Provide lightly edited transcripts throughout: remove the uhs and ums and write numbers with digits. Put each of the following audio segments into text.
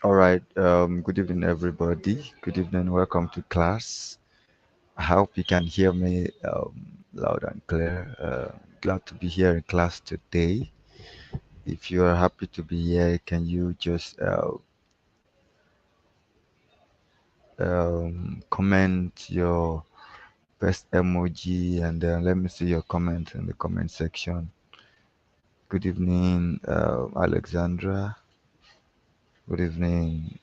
All right. Good evening, everybody. Good evening. Welcome to class. I hope you can hear me loud and clear. Glad to be here in class today. If you are happy to be here, can you just comment your best emoji and then let me see your comment in the comment section. Good evening, Alexandra. Good evening,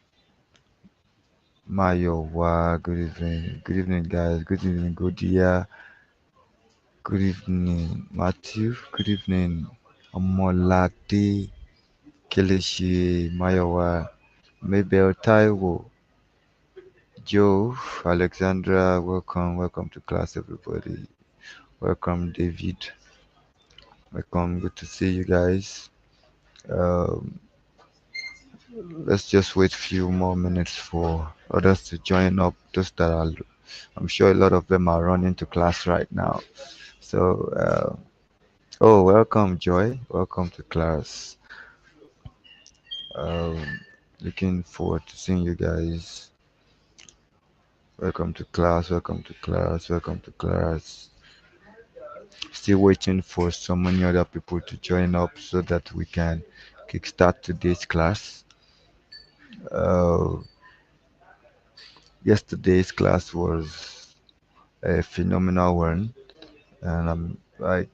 Mayowa. Good evening. Good evening, guys. Good evening, Godia. Good evening, Matthew. Good evening, Omolade, Kelechi, Mayowa, Mabel, Taiwo, Joe, Alexandra. Welcome to class, everybody. Welcome, David. Welcome. Good to see you guys. Um, let's just wait a few more minutes for others to join up. Just that I'm sure a lot of them are running to class right now. So, oh, welcome, Joy. Welcome to class. Um, Looking forward to seeing you guys. Welcome to class. Welcome to class. Welcome to class. Still waiting for so many other people to join up so that we can kickstart today's class. Uh, Yesterday's class was a phenomenal one, and like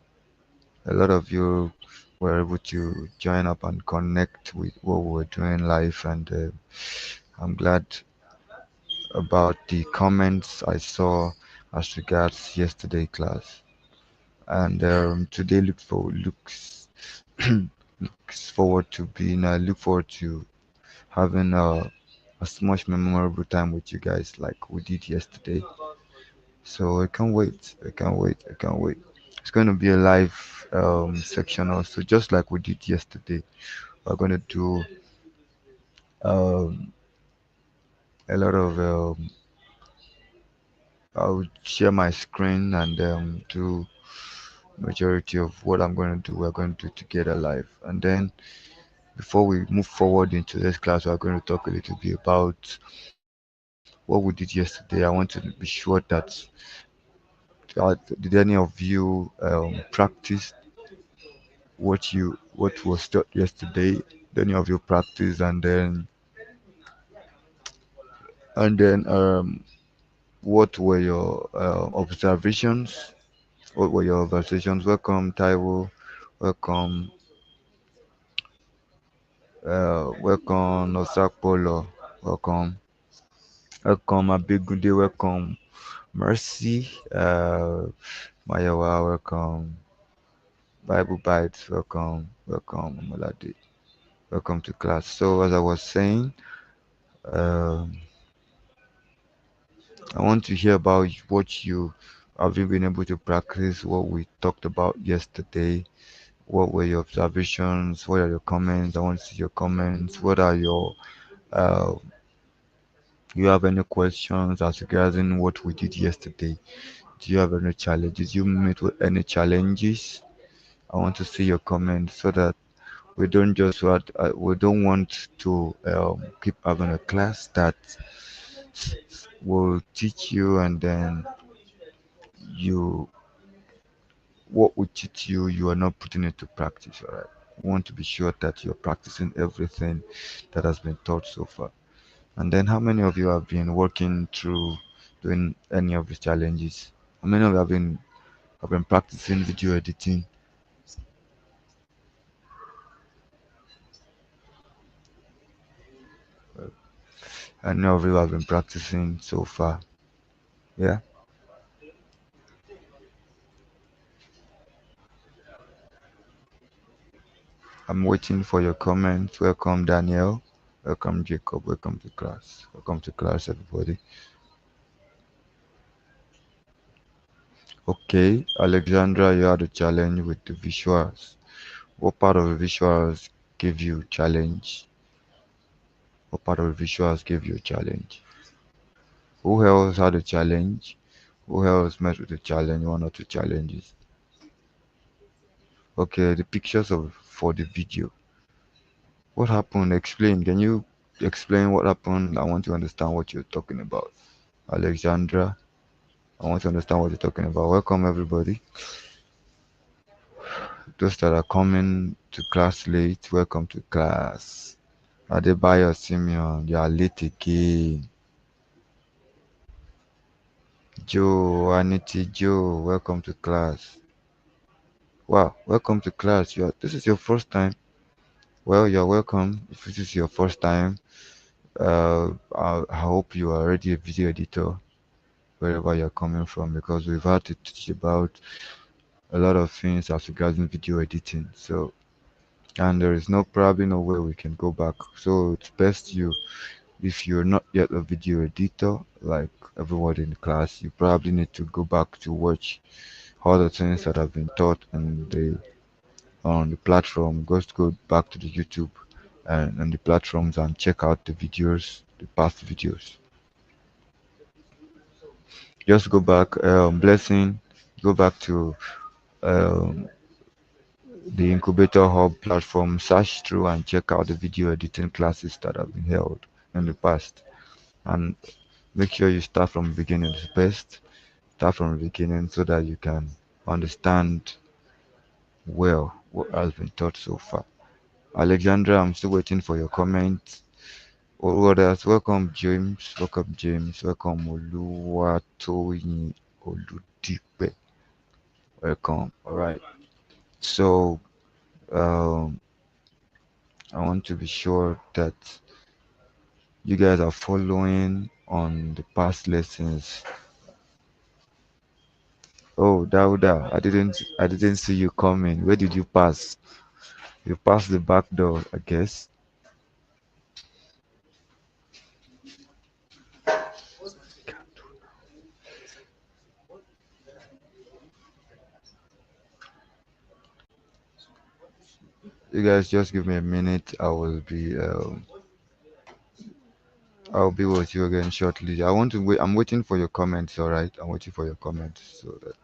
a lot of you were able to join up and connect with what we were doing live, and I'm glad about the comments I saw as regards yesterday class. And today looks forward to being look forward to having a much memorable time with you guys like we did yesterday. So I can't wait. I can't wait. I can't wait. It's going to be a live section also, just like we did yesterday. We're going to do um, a lot of I'll share my screen and do majority of what I'm going to do, we're going to do together live. And then before we move forward into this class, we're going to talk a little bit about what we did yesterday. I want to be sure that did any of you practice what was taught yesterday? Did any of you practice and then what were your observations? What were your observations? Welcome, Taiwo. Welcome, welcome, Osakpolo. Welcome. Welcome, Abegunde. Welcome, Mercy. Mayawa. Welcome, Bible Bites. Welcome, welcome, Maladi. Welcome to class. So, as I was saying, um, I want to hear about what you have you been able to practice, what we talked about yesterday. What were your observations? What are your comments? I want to see your comments. What are your uh, you have any questions as regarding what we did yesterday? Do you have any challenges? You meet with any challenges? I want to see your comments so that we don't want to keep having a class that will teach you and then you what we teach you you are not putting into practice. All right. We want to be sure that you're practicing everything that has been taught so far. And then how many of you have been working through doing any of these challenges? How many of you have been practicing video editing? Any of you have been practicing so far? Yeah. I'm waiting for your comments. Welcome, Daniel. Welcome, Jacob. Welcome to class. Welcome to class, everybody. Okay, Alexandra, you had a challenge with the visuals. What part of the visuals gave you challenge? What part of the visuals gave you a challenge? Who else had a challenge? Who else met with a challenge? One or two challenges. Okay, the pictures of for the video. What happened? Explain. Can you? explain what happened. I want to understand what you're talking about. Alexandra, I want to understand what you're talking about. Welcome, everybody. Those that are coming to class late, welcome to class. Adebayo Simeon, you are late again. Joe, Aniti Joe, welcome to class. Wow, welcome to class. This is your first time. Well, you're welcome. If this is your first time, I hope you are already a video editor wherever you're coming from, because we've had to teach about a lot of things as regards video editing. So, and there is probably no way we can go back. So it's best if you're not yet a video editor like everyone in the class, you probably need to go back to watch all the things that have been taught on the platform. Just go back to the YouTube and the platforms and check out the videos, the past videos. Just go back, Blessing, go back to um, the Incubator Hub platform, search through and check out the video editing classes that have been held in the past. And make sure you start from the beginning. It's best. Start from the beginning so that you can understand well what has been taught so far. Alexandra, I'm still waiting for your comments. Or others, welcome James, welcome James, welcome Oluwatoyin Oludipe, welcome. All right. So um, I want to be sure that you guys are following on the past lessons. Oh, Dauda, I didn't see you coming. Where did you pass? You passed the back door, I guess. You guys just give me a minute. I'll be with you again shortly. I want to wait. I'm waiting for your comments. All right, I'm waiting for your comments so that.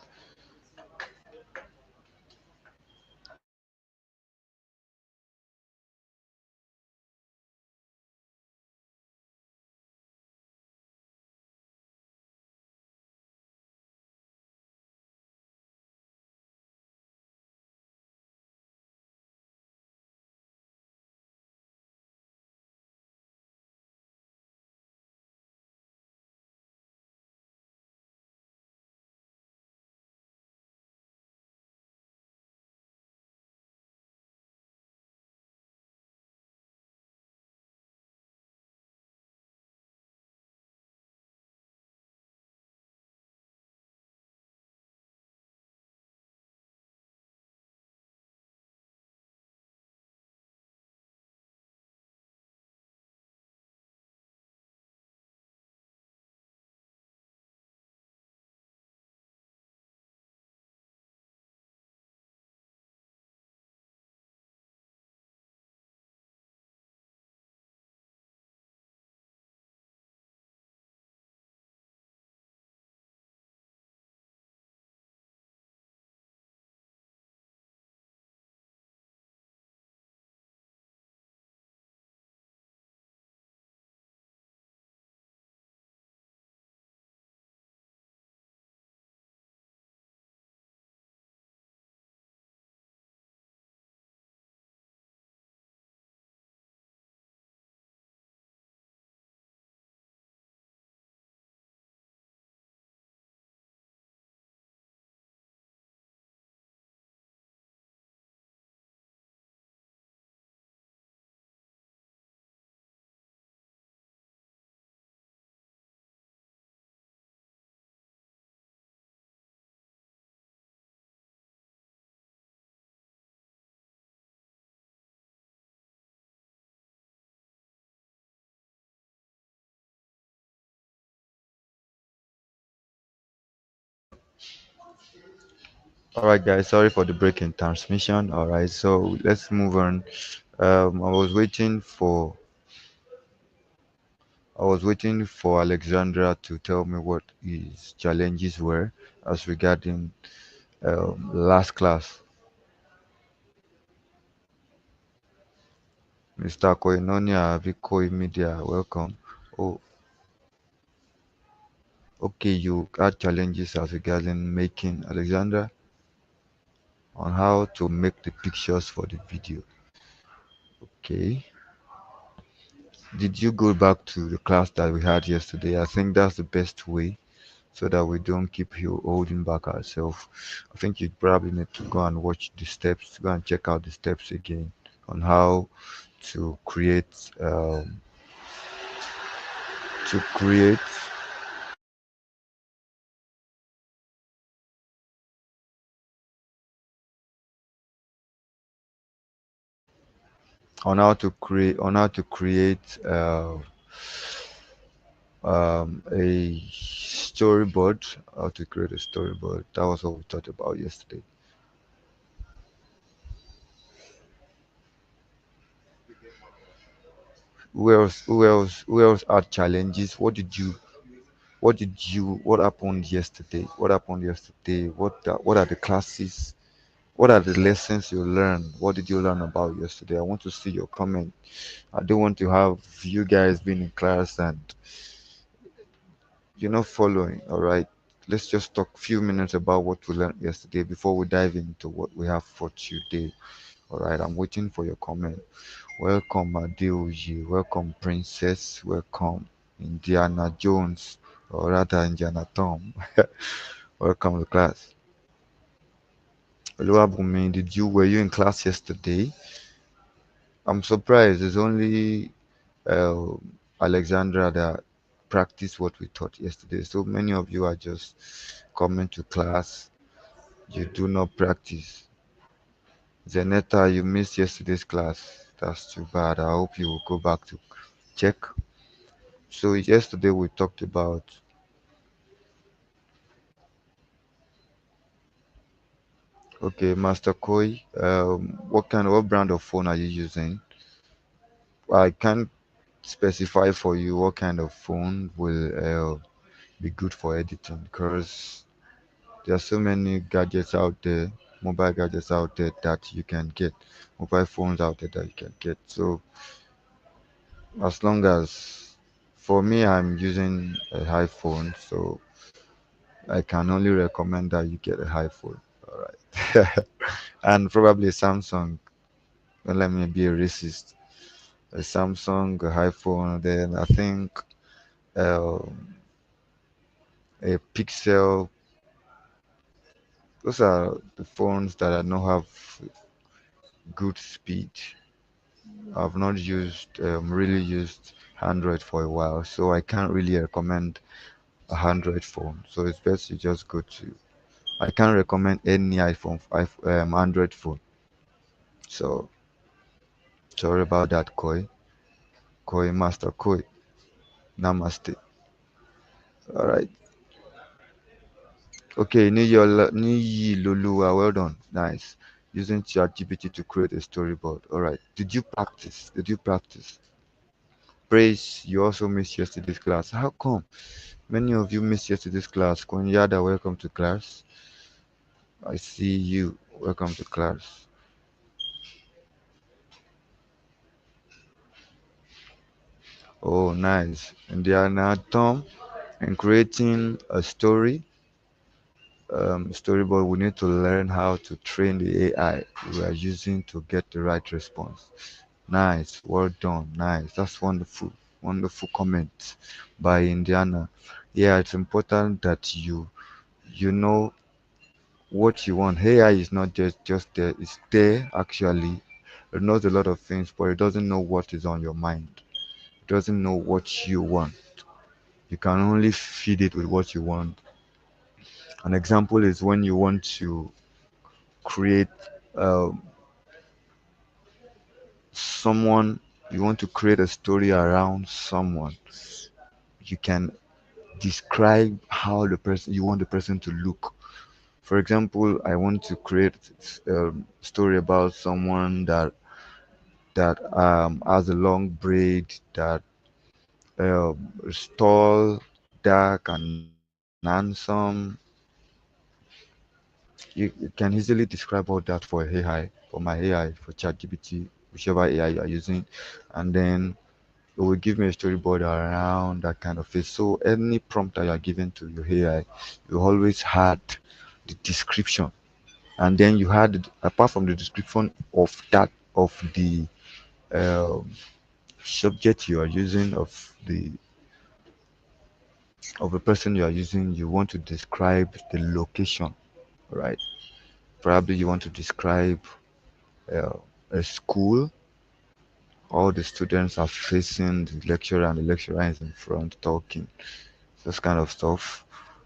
All right, guys. Sorry for the break in transmission. All right, so let's move on. I was waiting for Alexandra to tell me what his challenges were as regarding last class. Mr. Koinonia Vikoi Media, welcome. Oh, okay, you had challenges as regarding making Alexandra on how to make the pictures for the video. Okay. Did you go back to the class that we had yesterday? I think that's the best way so that we don't keep you holding back ourselves. I think you probably need to go and watch the steps, go and check out the steps again on how to create a storyboard. How to create a storyboard. That was what we talked about yesterday. Who else had challenges? What happened yesterday? What are the classes? What are the lessons you learned? What did you learn about yesterday? I want to see your comment. I don't want to have you guys being in class and you're not following. All right. Let's just talk a few minutes about what we learned yesterday before we dive into what we have for today. All right. I'm waiting for your comment. Welcome, Adeoji. Welcome, Princess. Welcome, Indiana Jones, or rather, Indiana Tom. Welcome to class. Oluwabumi, were you in class yesterday? I'm surprised. It's only uh, Alexandra that practiced what we taught yesterday. So many of you are just coming to class. You do not practice. Zenetta, you missed yesterday's class. That's too bad. I hope you will go back to check. So yesterday we talked about, okay, Master Koi. What brand of phone are you using? I can't specify for you what kind of phone will be good for editing because there are so many gadgets out there, mobile gadgets out there that you can get, mobile phones out there that you can get. So as long as, for me, I'm using a iPhone, so I can only recommend that you get a iPhone. All right. And probably a Samsung. Don't let me be a racist. A Samsung, a iPhone, then I think um, a Pixel. Those are the phones that I know have good speed. I've not really used Android for a while, so I can't really recommend a Android phone. So it's best you just go to. I can't recommend any Android phone. So sorry about that, Koi Master Koi. Namaste. All right. Okay, Niyi Lulua, well done. Nice. Using ChatGPT to create a storyboard. All right. Did you practice? Did you practice? Praise, you also missed yesterday's class. How come? Many of you missed yesterday's class. Konyada, welcome to class. I see you. Welcome to class. Oh, nice. Indiana Tom, in creating a storyboard, we need to learn how to train the AI we are using to get the right response. Nice, well done, nice. That's wonderful, wonderful comment by Indiana. Yeah, it's important that you know what you want. AI is not just there; it's there actually. It knows a lot of things, but it doesn't know what is on your mind. It doesn't know what you want. You can only feed it with what you want. An example is when you want to create um, someone, you want to create a story around someone. You can describe how the person you want the person to look. For example, I want to create a story about someone that has a long braid, that is tall, dark, and handsome. You can easily describe all that for AI, for my AI, for ChatGPT. whichever AI you are using, and then it will give me a storyboard around that kind of face. So any prompt that you are giving to your AI, you always had the description, and then you had, apart from the description of that, of the um, subject you are using, of the person you are using, you want to describe the location, right? Probably you want to describe uh, a school. All the students are facing the lecturer, and the lecturer is in front talking. This kind of stuff.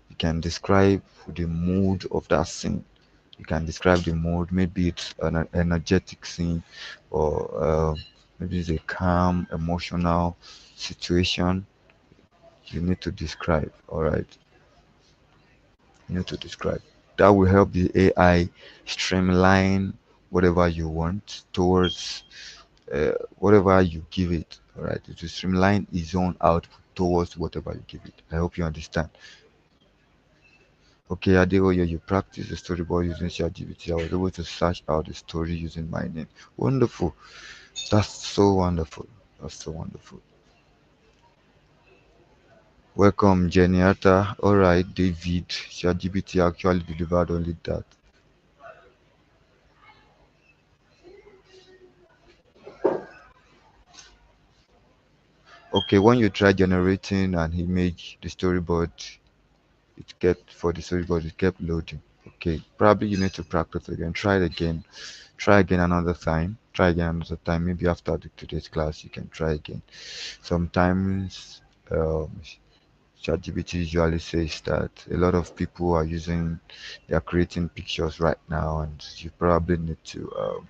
You can describe the mood of that scene. You can describe the mood. Maybe it's an energetic scene, or maybe it's a calm, emotional situation. You need to describe. All right, you need to describe. That will help the AI streamline whatever you want towards whatever you give it. All right, it will streamline its own output towards whatever you give it. I hope you understand. Okay, Adeoye, you practice the storyboard using ChatGPT. I was able to search out the story using my name. Wonderful. That's so wonderful. That's so wonderful. Welcome, Geniata. Alright, David. ChatGPT actually delivered only that. Okay, when you try generating an image, the storyboard, it kept for the storyboard, it kept loading. Okay, probably you need to practice again. Try it again. Try again another time. Try again another time. Maybe after today's class, you can try again. Sometimes ChatGPT usually says that a lot of people are using, they are creating pictures right now, and you probably need to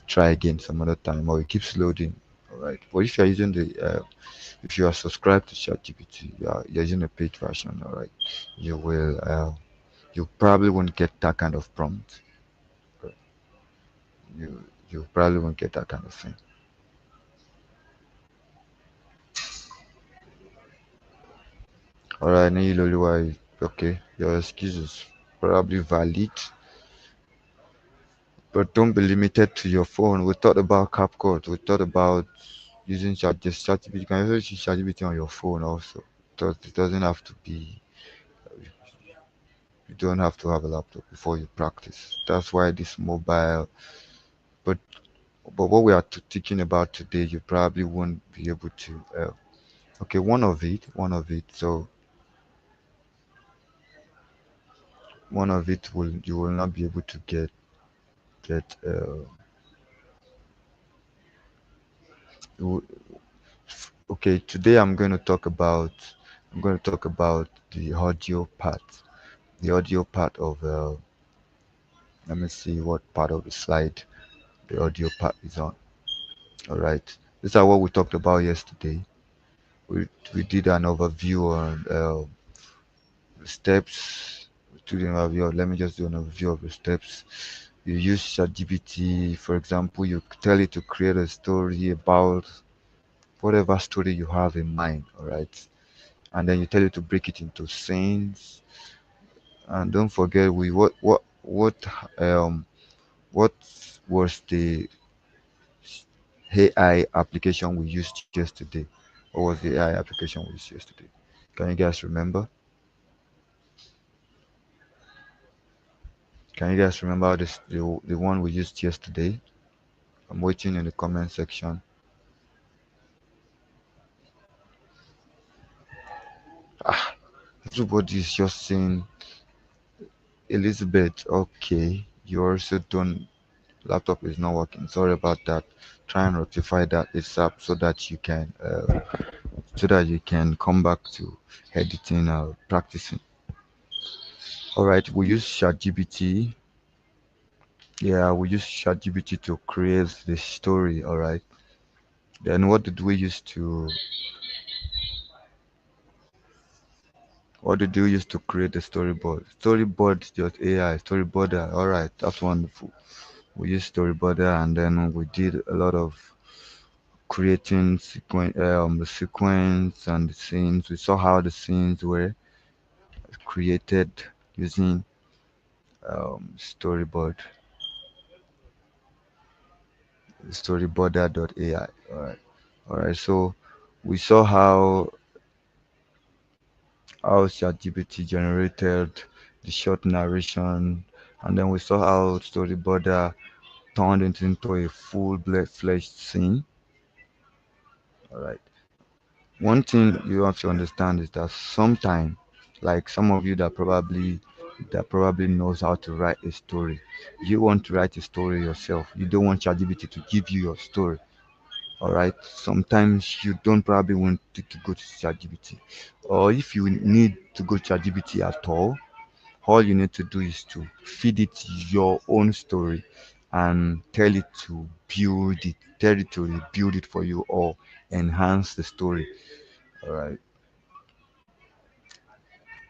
try again some other time, or it keeps loading. All right. But if you are using if you are subscribed to ChatGPT, you're using a paid version. All right, you will, you probably won't get that kind of prompt. You probably won't get that kind of thing. All right, Niloluwa, okay, your excuses probably valid, but don't be limited to your phone. We thought about CapCut. We thought about using ChatGPT. You can also use ChatGPT on your phone also. It doesn't have to be. You don't have to have a laptop before you practice. That's why this mobile. But what we are teaching about today, you probably won't be able to. Okay, one of it. So one of it will, you will not be able to get. You, okay, today I'm going to talk about the audio part. The audio part of let me see what part of the slide the audio part is on. All right. These are what we talked about yesterday. We did an overview on the steps. To the overview. Let me just do an overview of the steps. You use ChatGPT, for example, you tell it to create a story about whatever story you have in mind. All right. And then you tell it to break it into scenes. And don't forget, we um what was the AI application we used yesterday? What was the AI application we used yesterday? Can you guys remember? Can you guys remember the one we used yesterday? I'm waiting in the comment section. Ah, everybody is just saying Elizabeth. Okay, you also don't. Laptop is not working. Sorry about that. Try and rectify that ASAP so that you can come back to editing or practicing. All right, we use ChatGPT. Yeah, we use ChatGPT to create the story. All right. Then what did we use to create the storyboard? Storyboard just AI storyboarder. All right, that's wonderful. We used storyboarder, and then we did a lot of creating the sequence and the scenes. We saw how the scenes were created using storyboard. storyboarder.ai. All right. So we saw how ChatGPT generated the short narration, and then we saw how storyboarder turned it into a full-fledged scene. All right. One thing you have to understand is that sometimes, like some of you that probably knows how to write a story, you want to write a story yourself. You don't want ChatGPT to give you your story. All right. Sometimes you don't probably want it to go to ChatGPT, or if you need to go to ChatGPT at all you need to do is to feed it your own story and tell it to build it for you or enhance the story. All right.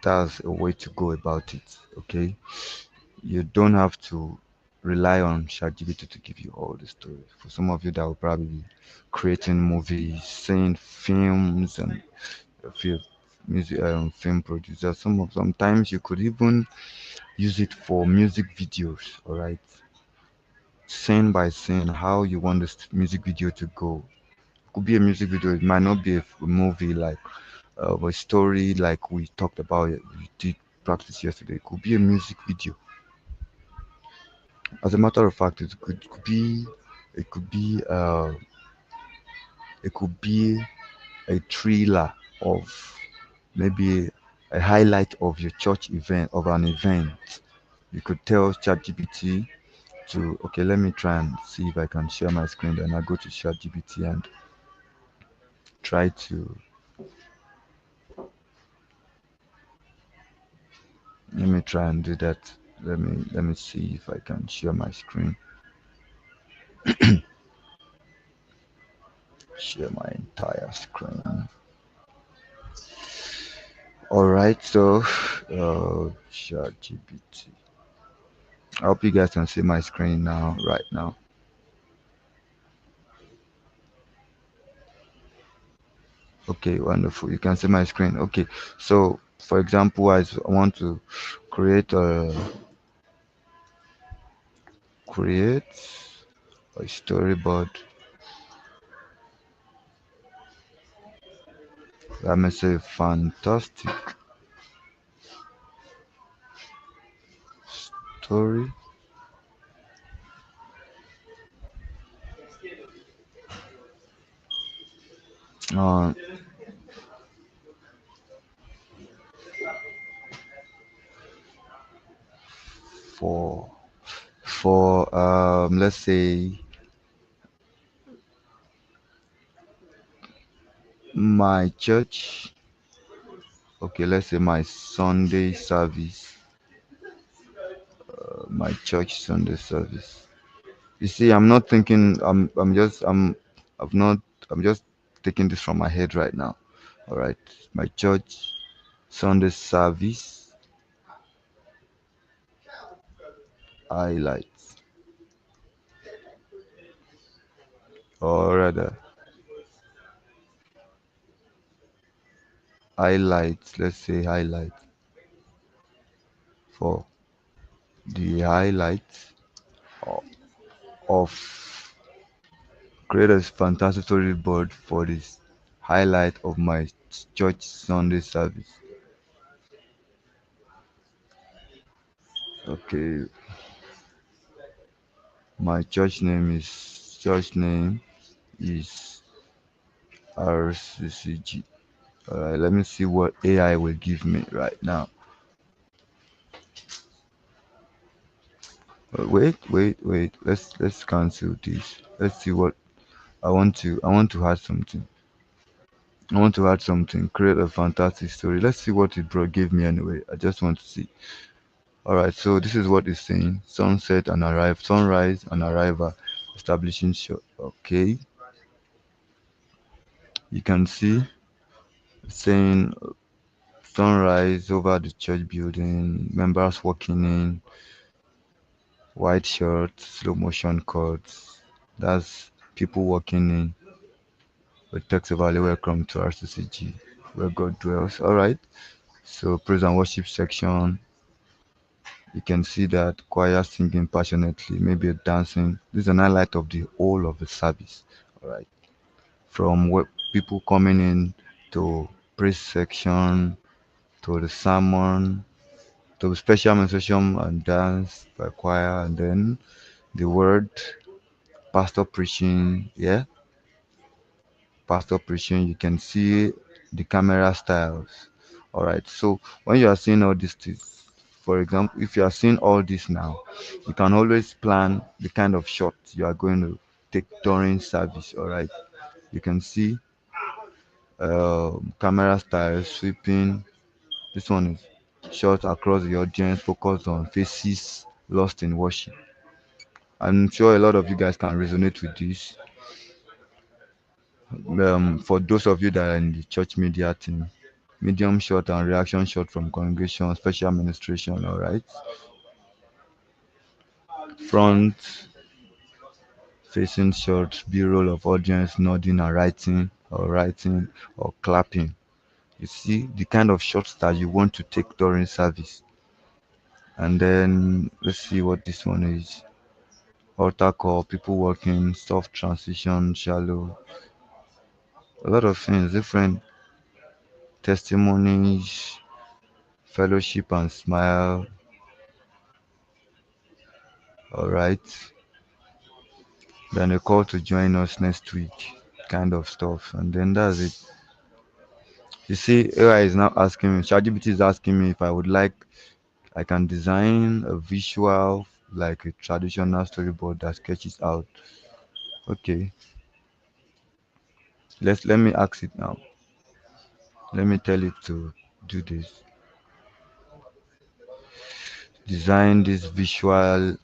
That's a way to go about it. Okay. You don't have to rely on ChatGPT to give you all the story. For some of you that will probably be creating movies, saying films and film music film producers. Sometimes you could even use it for music videos. All right, scene by scene, how you want this music video to go. Could be a music video. It might not be a movie like a story like we talked about. We did practice yesterday. It could be a music video. As a matter of fact, it could be uh, it could be a thriller of maybe a highlight of your church event of an event. You could tell ChatGPT to okay, let me try and see if I can share my screen. Then I go to ChatGPT and try to let me try and do that. Let me see if I can share my screen. Share my entire screen. All right, so ChatGPT. I hope you guys can see my screen now, right now. Okay, wonderful. You can see my screen. Okay, so for example, I want to create a create a storyboard. Let me say fantastic story uh, for let's say my church. Okay, let's say my Sunday service, my church Sunday service. You see, I'm not thinking. I've not. I'm just taking this from my head right now. All right, my church Sunday service highlights, or rather highlights. Let's say highlights for the highlights of, of create a fantastic storyboard for this highlight of my church Sunday service. Okay, my church name is RCCG. Alright, let me see what AI will give me right now. Wait. Let's cancel this. Let's see what I want to add something. I want to add something. Create a fantastic story. Let's see what it bro gave me anyway. I just want to see. Alright, so this is what it's saying. Sunrise and arrival, establishing shot. Okay. You can see it's saying sunrise over the church building, members walking in, white shirts, slow motion cuts. That's people walking in with text of welcome to RCCG, where God dwells. All right. So praise and worship section. You can see that choir singing passionately, maybe dancing. This is an highlight of the whole of the service. All right, from what people coming in to praise section to the sermon to the special ministration and dance by choir, and then the word, pastor preaching. Yeah, pastor preaching. You can see the camera styles. All right, so when you are seeing all these things, for example, if you are seeing all this now, you can always plan the kind of shots you are going to take during service. All right, you can see camera styles sweeping. This one is shot across the audience, focused on faces lost in worship. I'm sure a lot of you guys can resonate with this. For those of you that are in the church media team, medium shot and reaction shot from congregation, special administration, all right. Front facing shot, b-roll of audience nodding and writing or clapping. You see the kind of shots that you want to take during service. And then let's see what this one is. Altar call, people walking, soft transition, shallow, a lot of things, different testimonies, fellowship and smile, all right. Then a call to join us next week, kind of stuff. And then that's it. You see, AI is now asking me, ChatGPT is asking me if I would like, I can design a visual like a traditional storyboard that sketches out. Okay, let me ask it now. Let me tell it to do this. Design this visual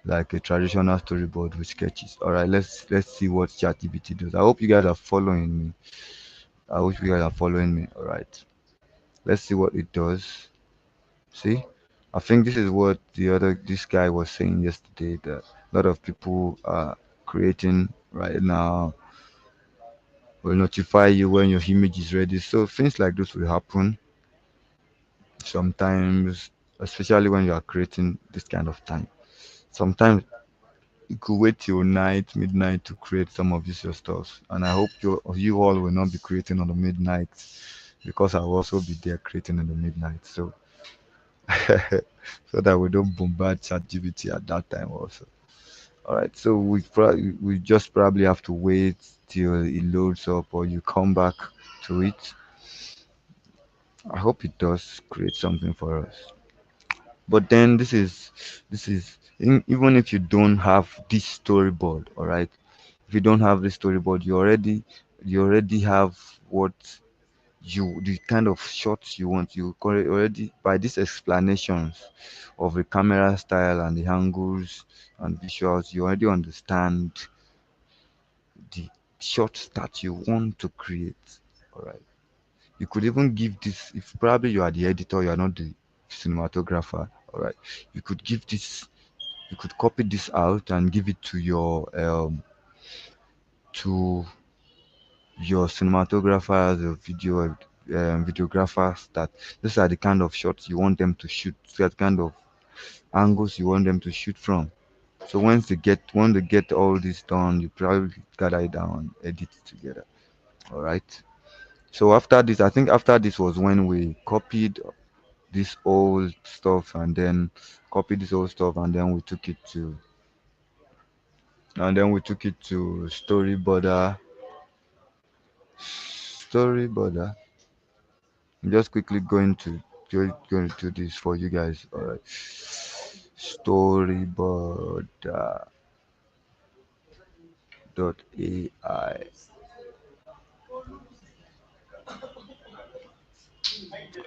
like a traditional storyboard with sketches. All right, let's see what ChatGPT does. I hope you guys are following me. I hope you guys are following me. All right, let's see what it does. See, I think this is what this guy was saying yesterday that a lot of people are creating right now will notify you when your image is ready. So things like this will happen sometimes, especially when you are creating this kind of time. Sometimes you could wait till night, midnight to create some of this your stuff. And I hope you all will not be creating on the midnight because I will also be there creating in the midnight. So so that we don't bombard ChatGPT at that time also. All right, so we just probably have to wait till it loads up or you come back to it. I hope it does create something for us. But then even if you don't have this storyboard, all right. If you don't have this storyboard, you already have what the kind of shots you want. You already by these explanations of the camera style and the angles and visuals, you already understand the shots that you want to create. All right. You could even give this if probably you are the editor, you are not the cinematographer. All right. You could give this. You could copy this out and give it to your cinematographers or videographers that these are the kind of shots you want them to shoot, that kind of angles you want them to shoot from. So once they get all this done, you probably gather it down and edit it together. All right. So after this, I think after this was when we copied this old stuff and then we took it to storyboarder. I'm just quickly going to this for you guys. All right, storyboard.ai.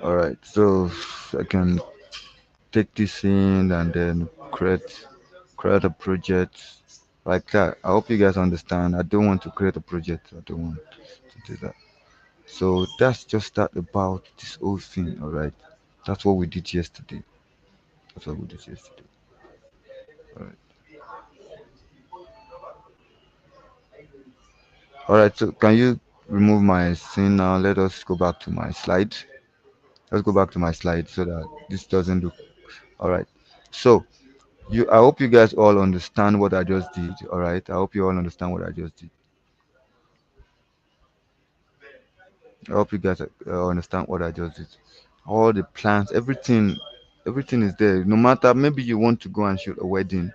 All right, so I can take this in and then create a project like that. I hope you guys understand. I don't want to create a project. I don't want to do that. So that's just that about this whole thing. All right, that's what we did yesterday. That's what we did yesterday. All right. All right. So can you remove my scene now? Let us go back to my slide. Let's go back to my slide so that this doesn't look. All right. So I hope you guys all understand what I just did. All right, I hope you all understand what I just did. I hope you guys understand what I just did. All the plans, everything is there. No matter, maybe you want to go and shoot a wedding,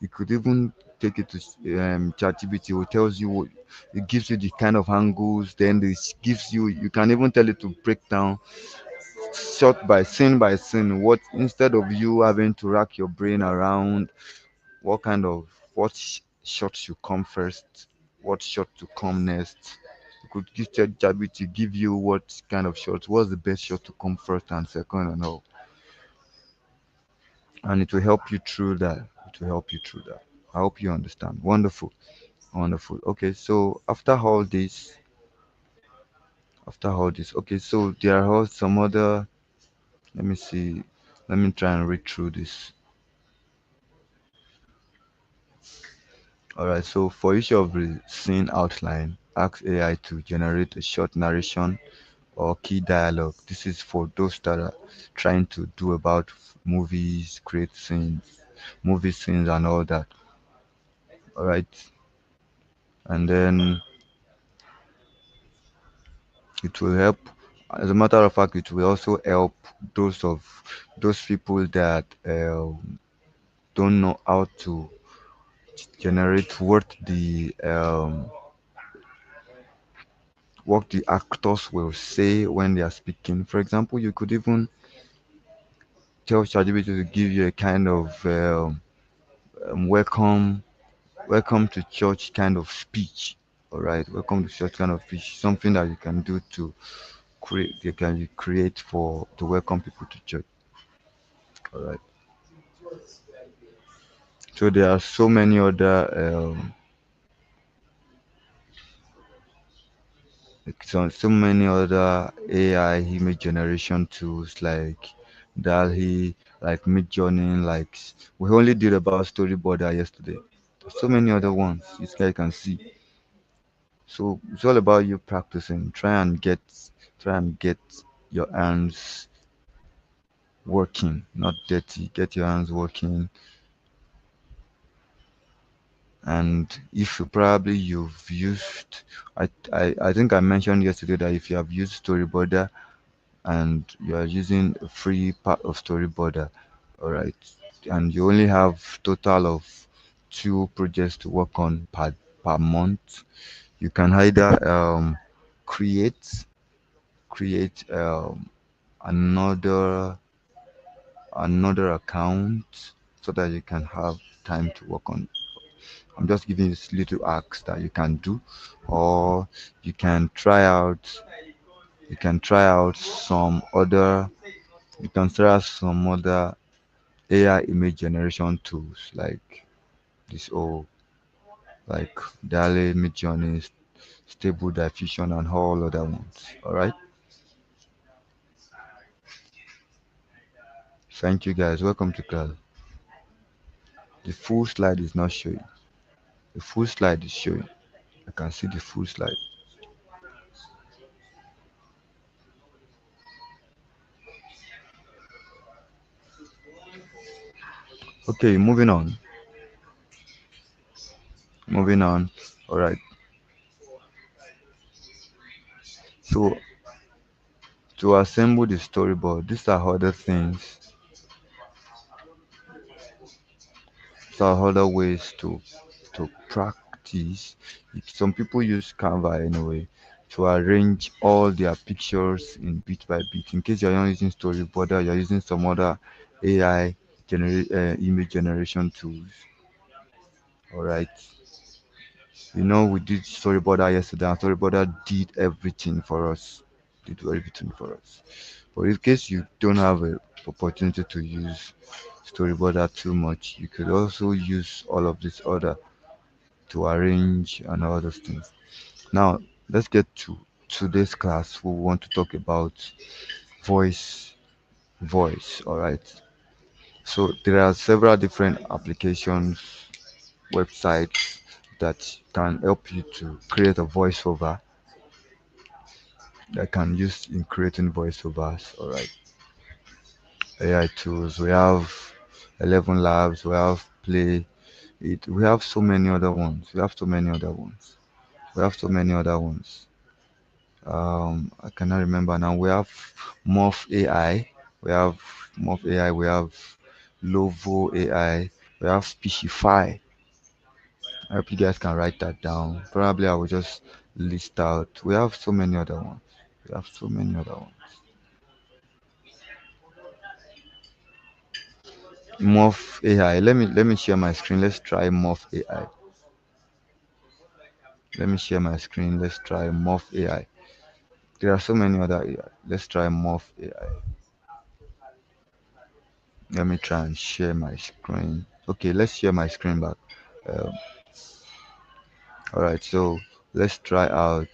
you could even take it to ChatGPT. It tells you what, it gives you the kind of angles. Then it gives you, you can even tell it to break down shot by scene. What, instead of you having to rack your brain around what kind of shot should come first, what shot to come next. You could give ChatGPT to give you what kind of shot, what's the best shot to come first and second and all, and it will help you through that. It will help you through that. I hope you understand. Wonderful, wonderful. Okay, so after all this, okay, so there are some other. Let me see. Let me try and read through this. All right. So for each of the scene outline, ask AI to generate a short narration or key dialogue. This is for those that are trying to do about movies, create scenes, movie scenes, and all that. All right, and then it will help. As a matter of fact, it will also help those of those people that don't know how to generate what the actors will say when they are speaking. For example, you could even tell ChatGPT to give you a kind of welcome to church kind of speech. All right, welcome to church kind of speech. Something that you can do to create. You can create for to welcome people to church. All right. So there are so many other so many other AI image generation tools like DALL-E, like Midjourney, like we only did about storyboarder yesterday. There's so many other ones this guy can see. So it's all about you practicing. Try and get your hands working, not dirty. Get your hands working. And if you probably you've used, I think I mentioned yesterday that if you have used storyboarder and you are using a free part of storyboarder, all right, and you only have total of 2 projects to work on per month, you can either create create another another account so that you can have time to work on. I'm just giving you this little acts that you can do, or you can try out some other you can try out some other AI image generation tools like this or like DALL-E, Midjourney, Stable Diffusion, and all other ones. All right. Thank you guys. Welcome to class. The full slide is not showing. The full slide is showing. I can see the full slide. Okay, moving on. Moving on. All right. So to assemble the storyboard, these are other things. These are other ways to practice. Some people use Canva anyway to arrange all their pictures in bit by bit. In case you're not using storyboarder, you're using some other AI image generation tools. All right. We did storyboarder yesterday, and storyboarder did everything for us. Did everything for us. But in case you don't have a opportunity to use storyboarder too much, you could also use all of this other to arrange and all those things. Now, let's get to today's class. We want to talk about voice. Voice, all right. So there are several different applications, websites that can help you to create a voiceover that can use in creating voiceovers. All right, AI tools. We have 11 Labs, we have Play. We have so many other ones. We have so many other ones. We have so many other ones. I cannot remember now. We have Morph AI. We have Morph AI. We have Lovo AI. We have Speechify. I hope you guys can write that down. Probably I will just list out. We have so many other ones. We have so many other ones. Morph AI. Let me share my screen. Let's try Morph AI. Let me share my screen. Let's try Morph AI. There are so many other AI. Let's try Morph AI. Let me try and share my screen. Okay, let's share my screen back. Um, all right, so let's try out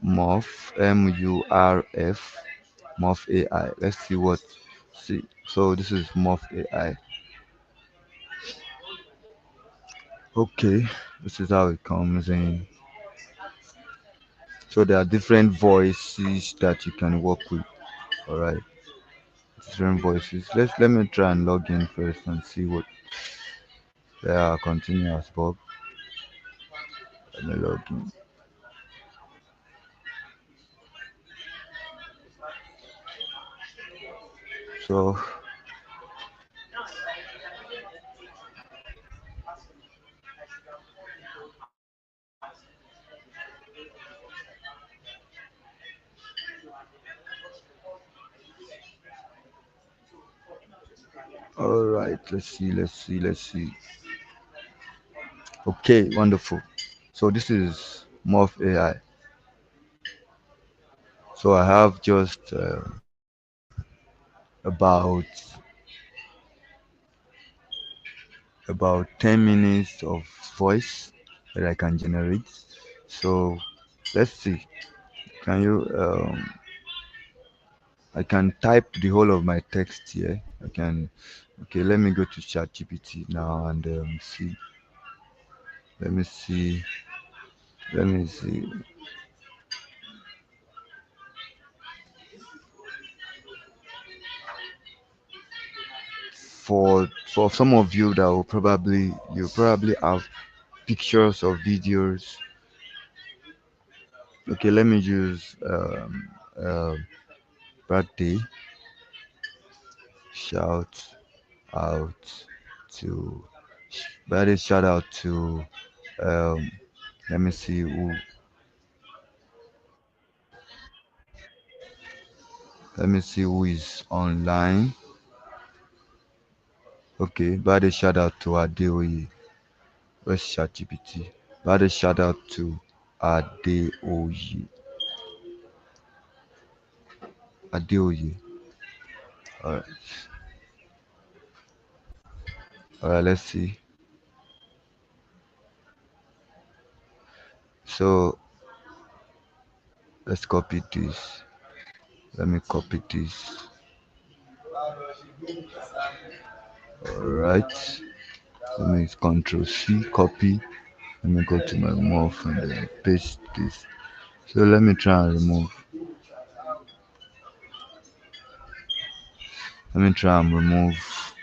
Morph MURF Morph AI. Let's see what see. So this is Morph AI. Okay, this is how it comes in. So there are different voices that you can work with. All right, different voices. Let me try and log in first and see what they are. Continue as Bob. Let me log in. So all right, let's see. Okay, wonderful. So this is Morph AI. So I have just about 10 minutes of voice that I can generate. So let's see. Can you I can type the whole of my text here. I can. Okay, let me go to ChatGPT now and see. Let me see. Let me see. For some of you that will probably you probably have pictures or videos. Okay, let me use birthday shout out to birthday shout out to um let me see who let me see who is online. Okay, birthday shout out to Adeoye. Where's ChatGPT? Birthday shout out to Adeoye. Adeoye. Alright. Alright, let's see. So let's copy this. Let me copy this. Alright. Let me control C, copy. Let me go to my mouth and then paste this. So let me try and remove. Let me try and remove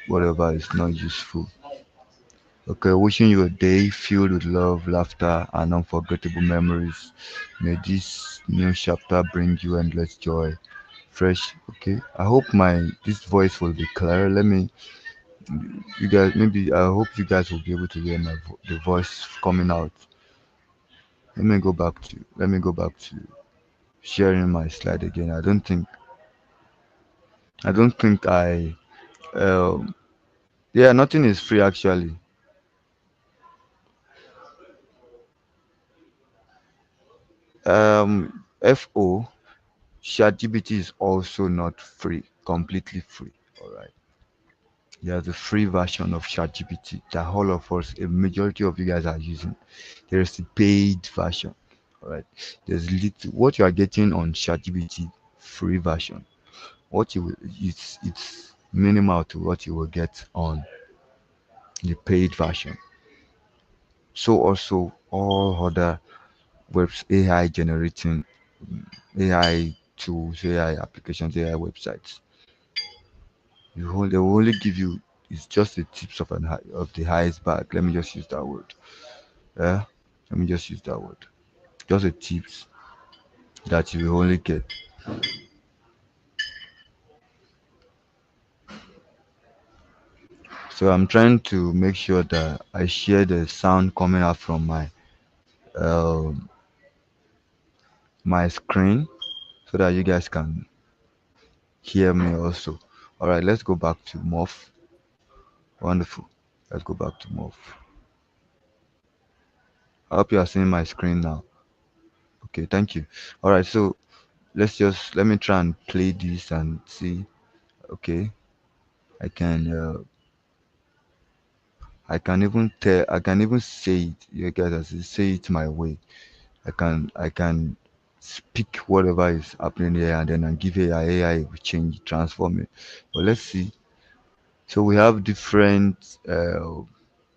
whatever is not useful. Okay, wishing you a day filled with love, laughter, and unforgettable memories. May this new chapter bring you endless joy. Fresh. Okay, I hope my this voice will be clear. Let me. You guys, maybe I hope you guys will be able to hear the voice coming out. Let me go back to sharing my slide again. I don't think I um yeah, nothing is free actually. FO ChatGPT is also not free, completely free. All right. There's a free version of ChatGPT that all of us, a majority of you guys are using. There's a paid version. All right. There's little what you are getting on ChatGPT free version. What you will it's minimal to what you will get on the paid version. So also all other webs AI generating AI tools, AI applications, AI websites. They will only give you it's just the tips of of the iceberg. Let me just use that word. Yeah, let me just use that word. Just the tips that you will only get. So I'm trying to make sure that I share the sound coming out from um my screen so that you guys can hear me also. All right, let's go back to morph. Wonderful. Let's go back to morph. I hope you are seeing my screen now. Okay, thank you. All right, so let me try and play this and see. Okay, I can I can even say it. You guys say it my way. I can speak whatever is happening here and then I give AI will change, transform it. But let's see. So we have different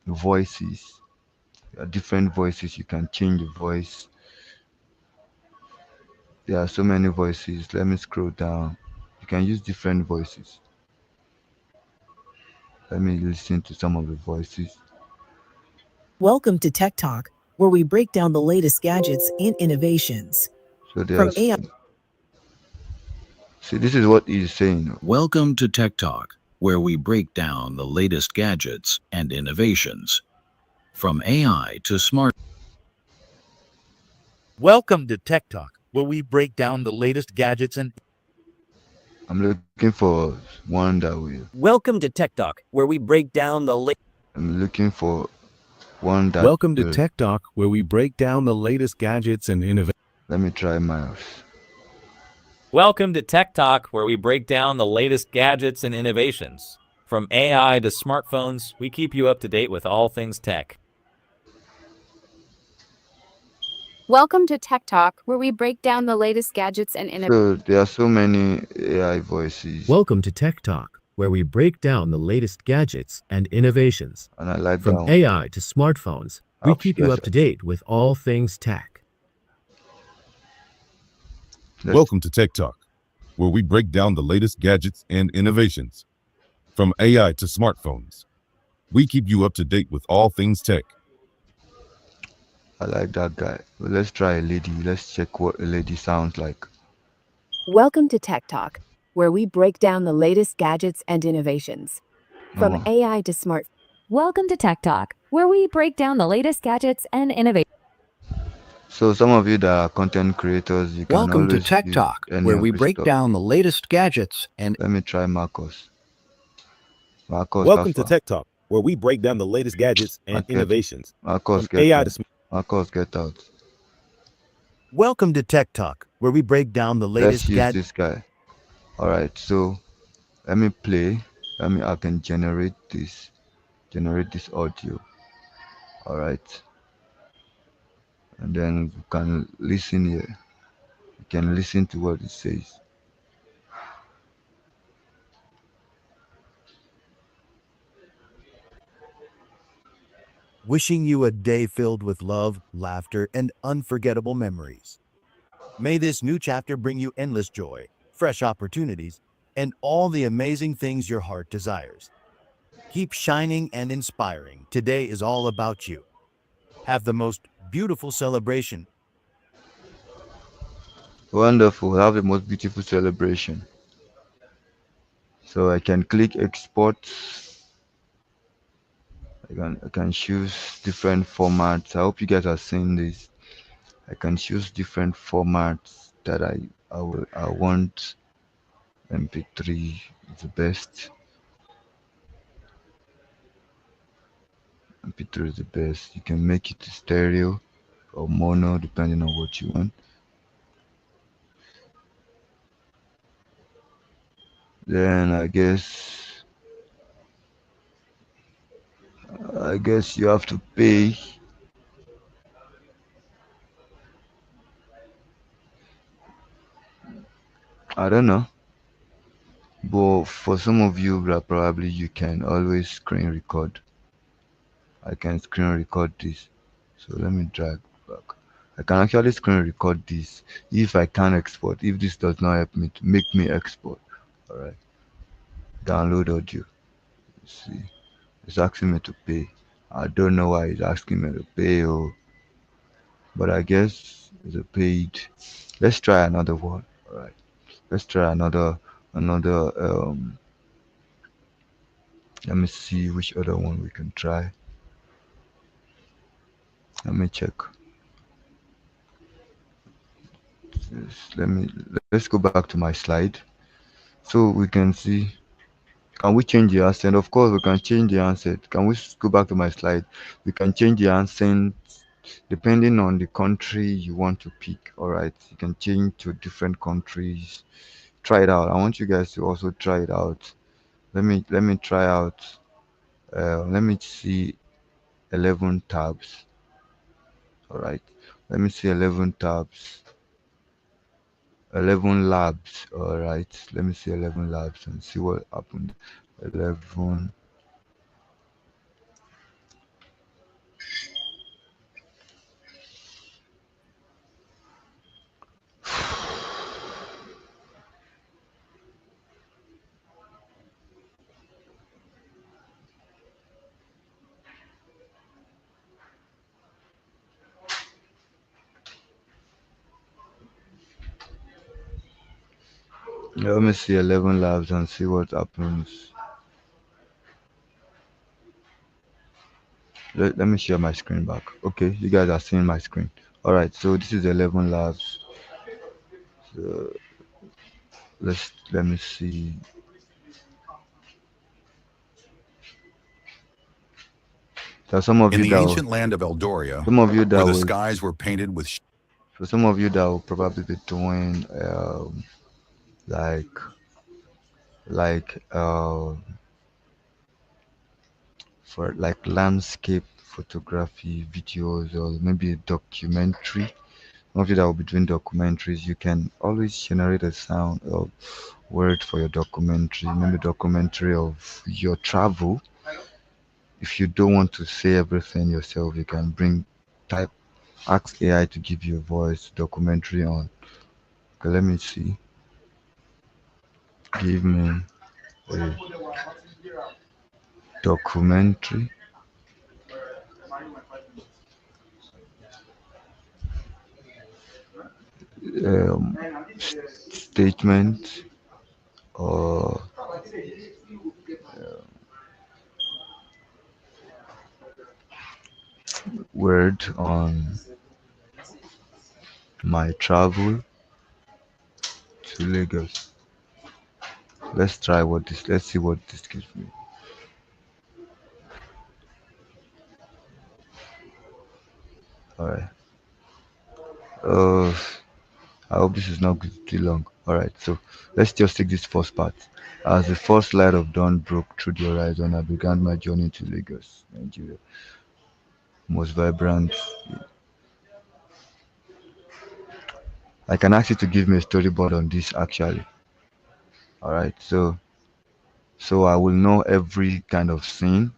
voices. Different voices. You can change the voice. There are so many voices. Let me scroll down. You can use different voices. Let me listen to some of the voices. Welcome to Tech Talk, where we break down the latest gadgets and innovations. So From there's AI. see this is what he's saying. Welcome to Tech Talk, where we break down the latest gadgets and innovations. From AI to smart. Welcome to Tech Talk, where we break down the latest gadgets and. I'm looking for one that will Welcome to Tech Talk, where we break down the I'm looking for one that Welcome to will Tech Talk, where we break down the latest gadgets and innovations. let me try mouse. Welcome to Tech Talk, where we break down the latest gadgets and innovations. From AI to smartphones, we keep you up to date with all things tech. Welcome to Tech Talk, where we break down the latest gadgets and innovations. So there are so many AI voices Welcome to Tech Talk, where we break down the latest gadgets and innovations. and I like that From one. AI to smartphones, we keep you up to date with all things tech. Welcome to Tech Talk, where we break down the latest gadgets and innovations. From AI to smartphones, we keep you up to date with all things tech. I like that guy. Well, let's try a lady. Let's check what a lady sounds like. Welcome to Tech Talk, where we break down the latest gadgets and innovations. From No. AI to smart. Welcome to Tech Talk, where we break down the latest gadgets and innovations. So some of you that are content creators, you can Welcome to always Tech use Talk, any where of we this break stuff. down the latest gadgets and. Let me try Marcos. Marcos, Welcome to Tech Talk, where we break down the latest gadgets and innovations. Marcos, From AI to Marcos, get out. Welcome to Tech Talk, where we break down the Let's latest use gadgets. this guy. All right, so let me play. I can generate this audio. All right, and then you can listen here. You can listen to what it says. Wishing you a day filled with love, laughter, and unforgettable memories. May this new chapter bring you endless joy, fresh opportunities, and all the amazing things your heart desires. Keep shining and inspiring. Today is all about you. Have the most beautiful celebration. Wonderful. Have the most beautiful celebration. So I can click export. I can choose different formats. I hope you guys are seeing this. I can choose different formats that I want. MP3 is the best. MP3 is the best. You can make it stereo or mono depending on what you want. Then I guess you have to pay. I don't know. But for some of you that probably you can always screen record. I can screen record this. So let me drag back. I can actually screen record this if I can export. If this does not help me to make me export. Alright. Download audio. see. It's asking me to pay. I don't know why it's asking me to pay, but I guess it's a paid. Let's try another one. All right. Let's try another. Let me see which other one we can try. Let me check. Let's go back to my slide so we can see. Can we change the accent? Of course, we can change the accent. Can we go back to my slide? We can change the accent depending on the country you want to pick. All right, you can change to different countries. Try it out. I want you guys to also try it out. Let me try out. Let me see 11 tabs. All right, let me see 11 tabs. 11 labs. All right, let me see 11 labs and see what happened. 11. Let me see 11 labs and see what happens. Let me share my screen back. Okay, you guys are seeing my screen. All right, so this is 11 labs. So let me see. There are some of In you the that will, ancient land of Eldoria, some of you that where the will, skies were painted with for some of you that will probably be doing like like for like landscape photography videos or maybe a documentary. Some of you that will be doing documentaries, you can always generate a sound or word for your documentary, maybe documentary of your travel. If you don't want to say everything yourself, you can type ask AI to give you a voice documentary on. Okay, let me see. Give me a documentary, um, statement or word on my travel to Lagos. Let's see what this gives me. All right. Uh, I hope this is not too long. All right. So let's just take this first part. As the first light of dawn broke through the horizon, I began my journey to Lagos, Nigeria. Most vibrant. I can ask you to give me a storyboard on this actually. All right. So I will know every kind of scene.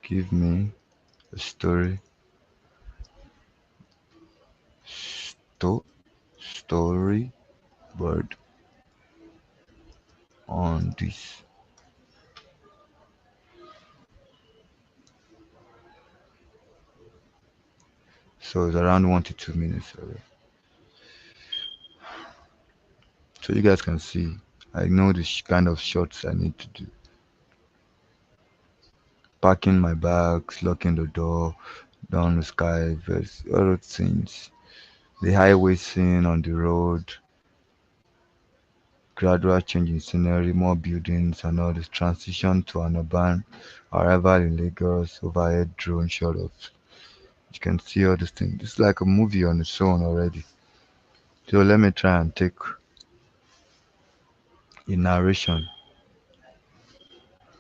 Give me a sto storyboard on this. So it's around 1 to 2 minutes. All right. So you guys can see, I know the kind of shots I need to do. Packing my bags, locking the door, down the sky, other things. The highway scene on the road, gradual change in scenery, more buildings and all this transition to an urban arrival in Lagos, overhead drone shot of. You can see all these things. It's like a movie on its own already. So let me try and take a narration.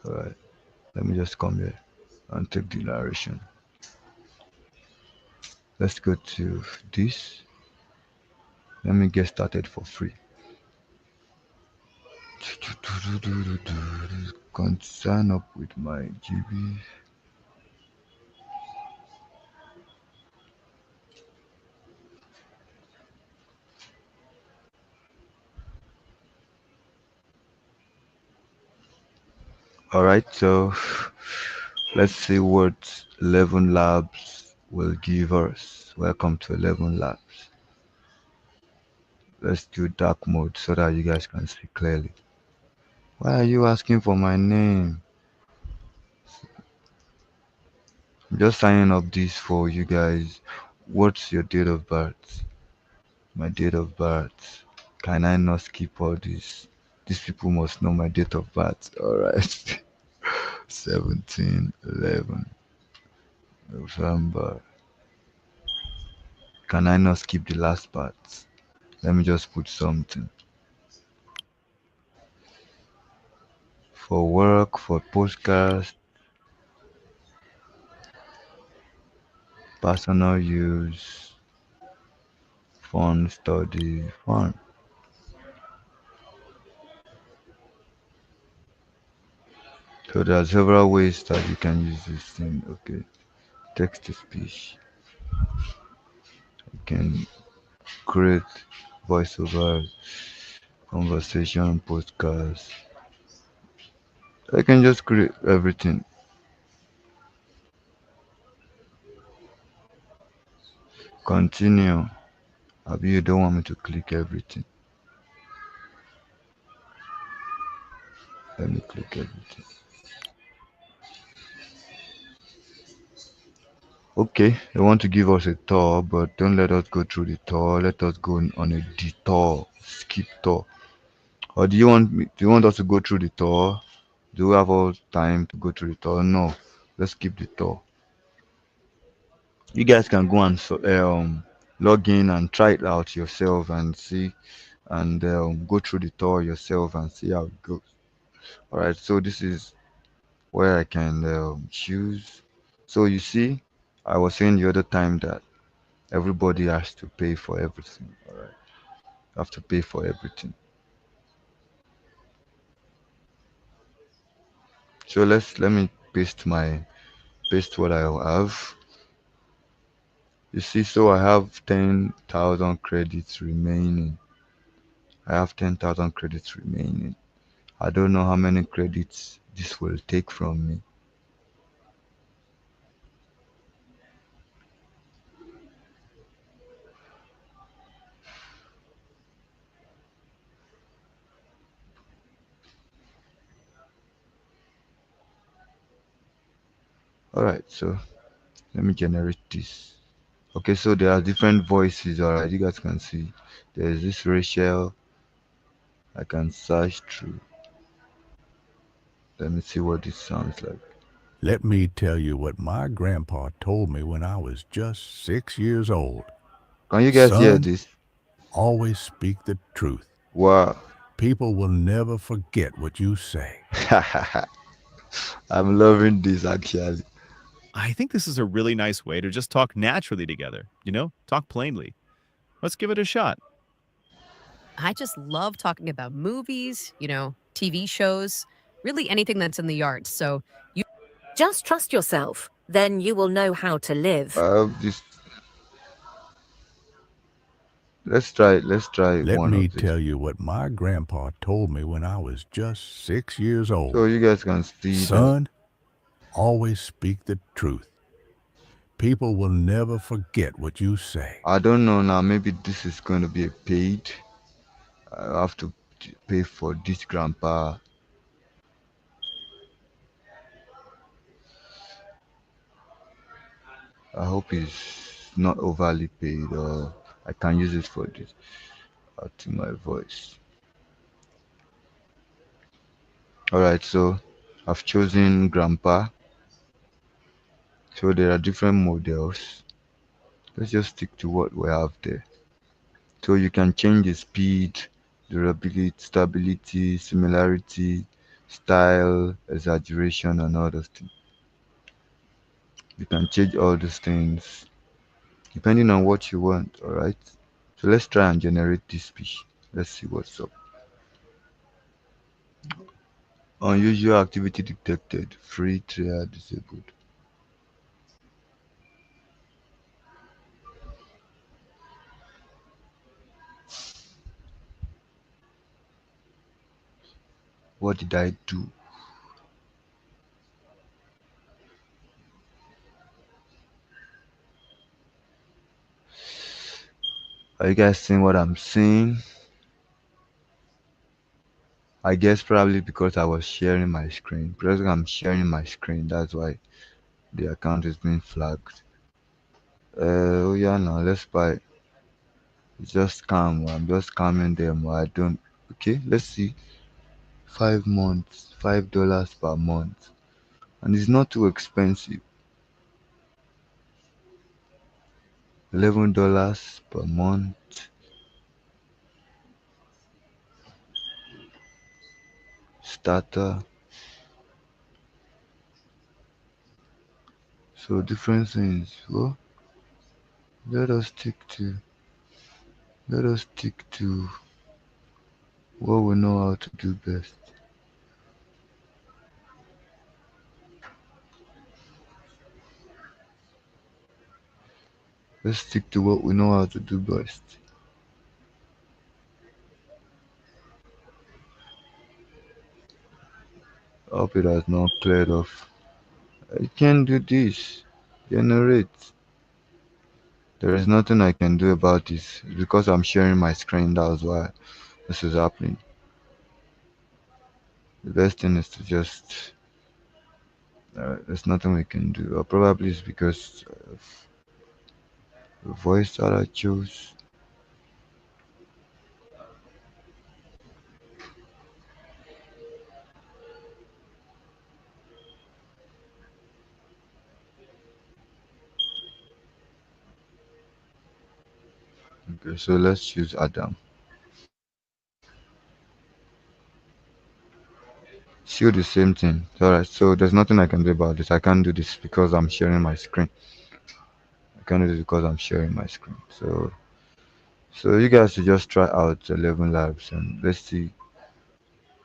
Alright, let me just come here and take the narration. Let's go to this. Let me get started for free. Can't sign up with my GB. All right, so let's see what 11 Labs will give us. Welcome to 11 Labs. Let's do dark mode so that you guys can see clearly. Why are you asking for my name? I'm just signing up this for you guys. What's your date of birth? My date of birth. Can I not skip all this? These people must know my date of birth. Alright. 17/11 November. Can I not skip the last part? Let me just put something. For work, for podcast, personal use, fun study, fun. So there are several ways that you can use this thing. Okay. Text to speech. You can create voiceover, conversation, podcast. I can just create everything. Continue. Abi, you don't want me to click everything. Let me click everything. Okay, they want to give us a tour, but don't let us go through the tour. Let us go on a detour, skip tour. Or do you want us to go through the tour? Do we have all time to go through the tour? No. Let's skip the tour. You guys can go and log in and try it out yourself and see and go through the tour yourself and see how it goes. All right, so this is where I can choose. So you see, I was saying the other time that everybody has to pay for everything. All right, you have to pay for everything. So let me paste what I have. You see, so I have 10,000 credits remaining. I have 10,000 credits remaining. I don't know how many credits this will take from me. Alright, so let me generate this. Okay, so there are different voices. Alright, you guys can see. There's this Rachel. I can search through. Let me see what this sounds like. Let me tell you what my grandpa told me when I was just 6 years old. Can you guys hear Son, this? always speak the truth. Wow. People will never forget what you say. I'm loving this actually. I think this is a really nice way to just talk naturally together, talk plainly. Let's give it a shot. I just love talking about movies, TV shows, really anything that's in the arts. So you just trust yourself, then you will know how to live. This. Let's try Let one me of these. tell you what my grandpa told me when I was just 6 years old. So you guys can see Son, always speak the truth. People will never forget what you say. I don't know now. Maybe this is going to be a paid. I have to pay for this grandpa. I hope it's not overly paid or I can use it for this. To my voice. Alright, so I've chosen grandpa. So there are different models. Let's just stick to what we have there. So you can change the speed, durability, stability, similarity, style, exaggeration, and all those things. You can change all these things depending on what you want. Alright, so let's try and generate this speech. Let's see what's up. Unusual activity detected. Free trial disabled. What did I do? Are you guys seeing what I'm seeing? I guess probably because I was sharing my screen. Because I'm sharing my screen, that's why the account is being flagged. Oh yeah, now let's buy. Just calm. I'm just calming them. I don't. Okay, let's see. 5 months, $5 per month, and it's not too expensive. $11 per month. Starter. So different things. Well, let us stick to. Let us stick to what we know how to do best. Let's stick to what we know how to do best. I hope it has not cleared off. I can do this. Generate. There is nothing I can do about this because I'm sharing my screen. That's why this is happening. The best thing is to just. There's nothing we can do. Or probably it's because of the voice that I chose. Okay, so let's choose Adam. Still the same thing. Alright, so there's nothing I can do about this. I can't do this because I'm sharing my screen. I can't do this because I'm sharing my screen. So you guys should just try out 11 labs and let's see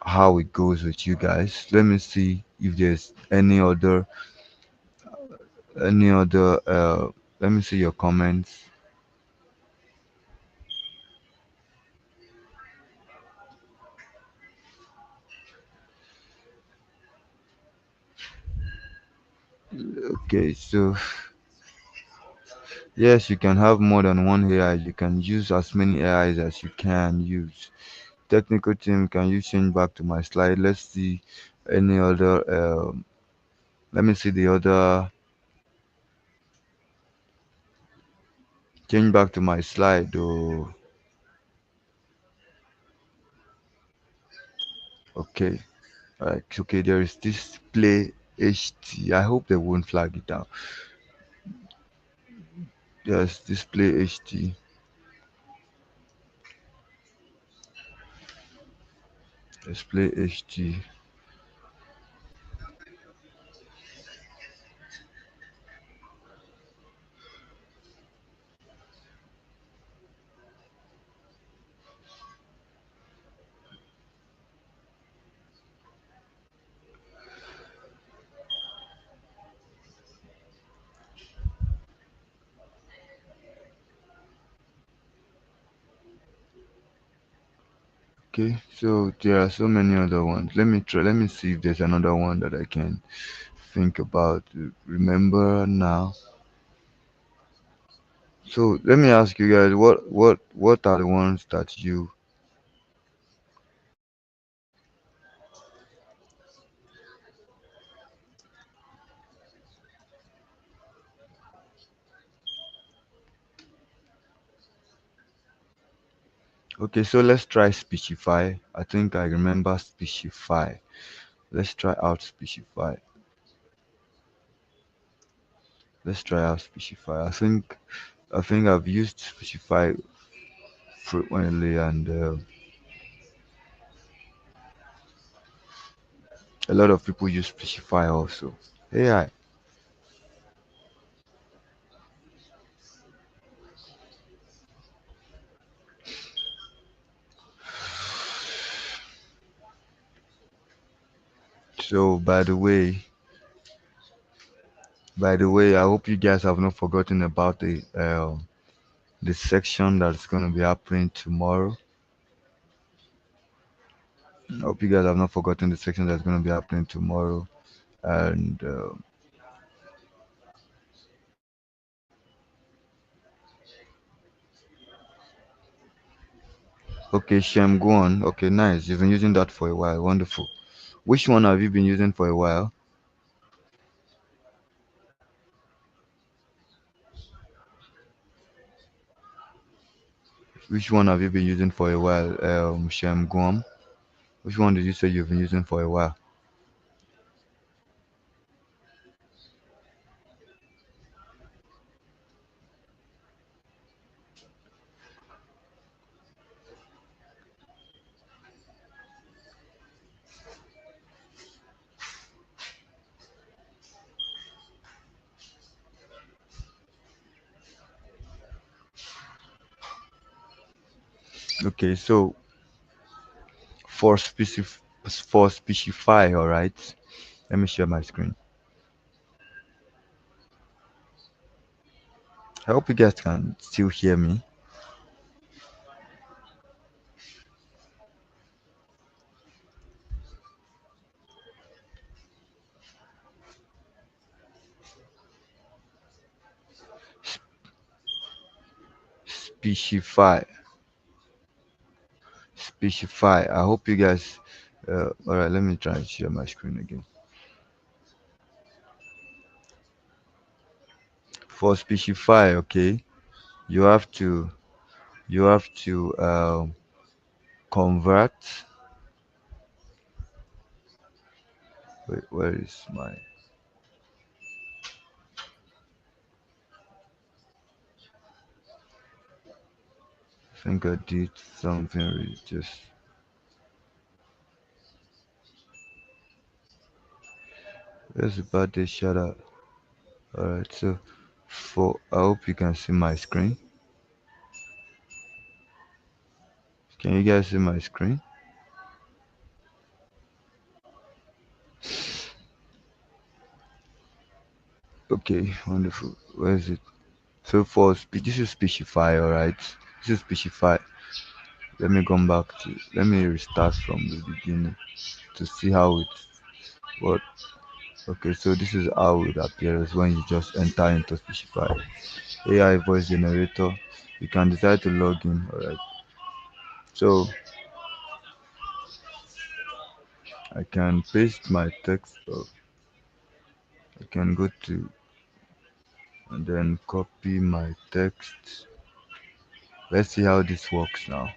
how it goes with you guys. Let me see if there's any other let me see your comments. Okay, so yes, you can have more than one AI. You can use as many AIs as you can use. Technical team, can you change back to my slide? Let's see any other let me see the other. Change back to my slide though. Okay. Alright, okay, there is display HT. I hope they won't flag it down. Yes, display HT. Display HT. Okay, so there are so many other ones. Let me see if there's another one that I can think about. Remember now. So let me ask you guys, what are the ones that you. Okay, so let's try Speechify. I think I remember Speechify. Let's try out Speechify. Let's try out Speechify. I think I've used Speechify frequently, and a lot of people use Speechify also. AI. So by the way, I hope you guys have not forgotten about the section that's going to be happening tomorrow. I hope you guys have not forgotten the section that's going to be happening tomorrow, and Okay, Shem, go on. Okay, nice. You've been using that for a while. Wonderful. Which one have you been using for a while? Which one have you been using for a while? Shem Guam. Which one did you say you've been using for a while? Okay, so for specify, all right. Let me share my screen. I hope you guys can still hear me. Specify. Specify. I hope you guys. All right, let me try and share my screen again. For specify, okay, you have to convert. Wait, where is my? I think I did something really just. There's a birthday shout out. Alright, so I hope you can see my screen. Can you guys see my screen? Okay, wonderful. Where is it? So this is specify, alright. This is specify. Let me restart from the beginning to see how it what okay, so this is how it appears when you just enter into specify. AI voice generator. You can decide to log in, alright. So I can paste my text I can go to and then copy my text. Let's see how this works now.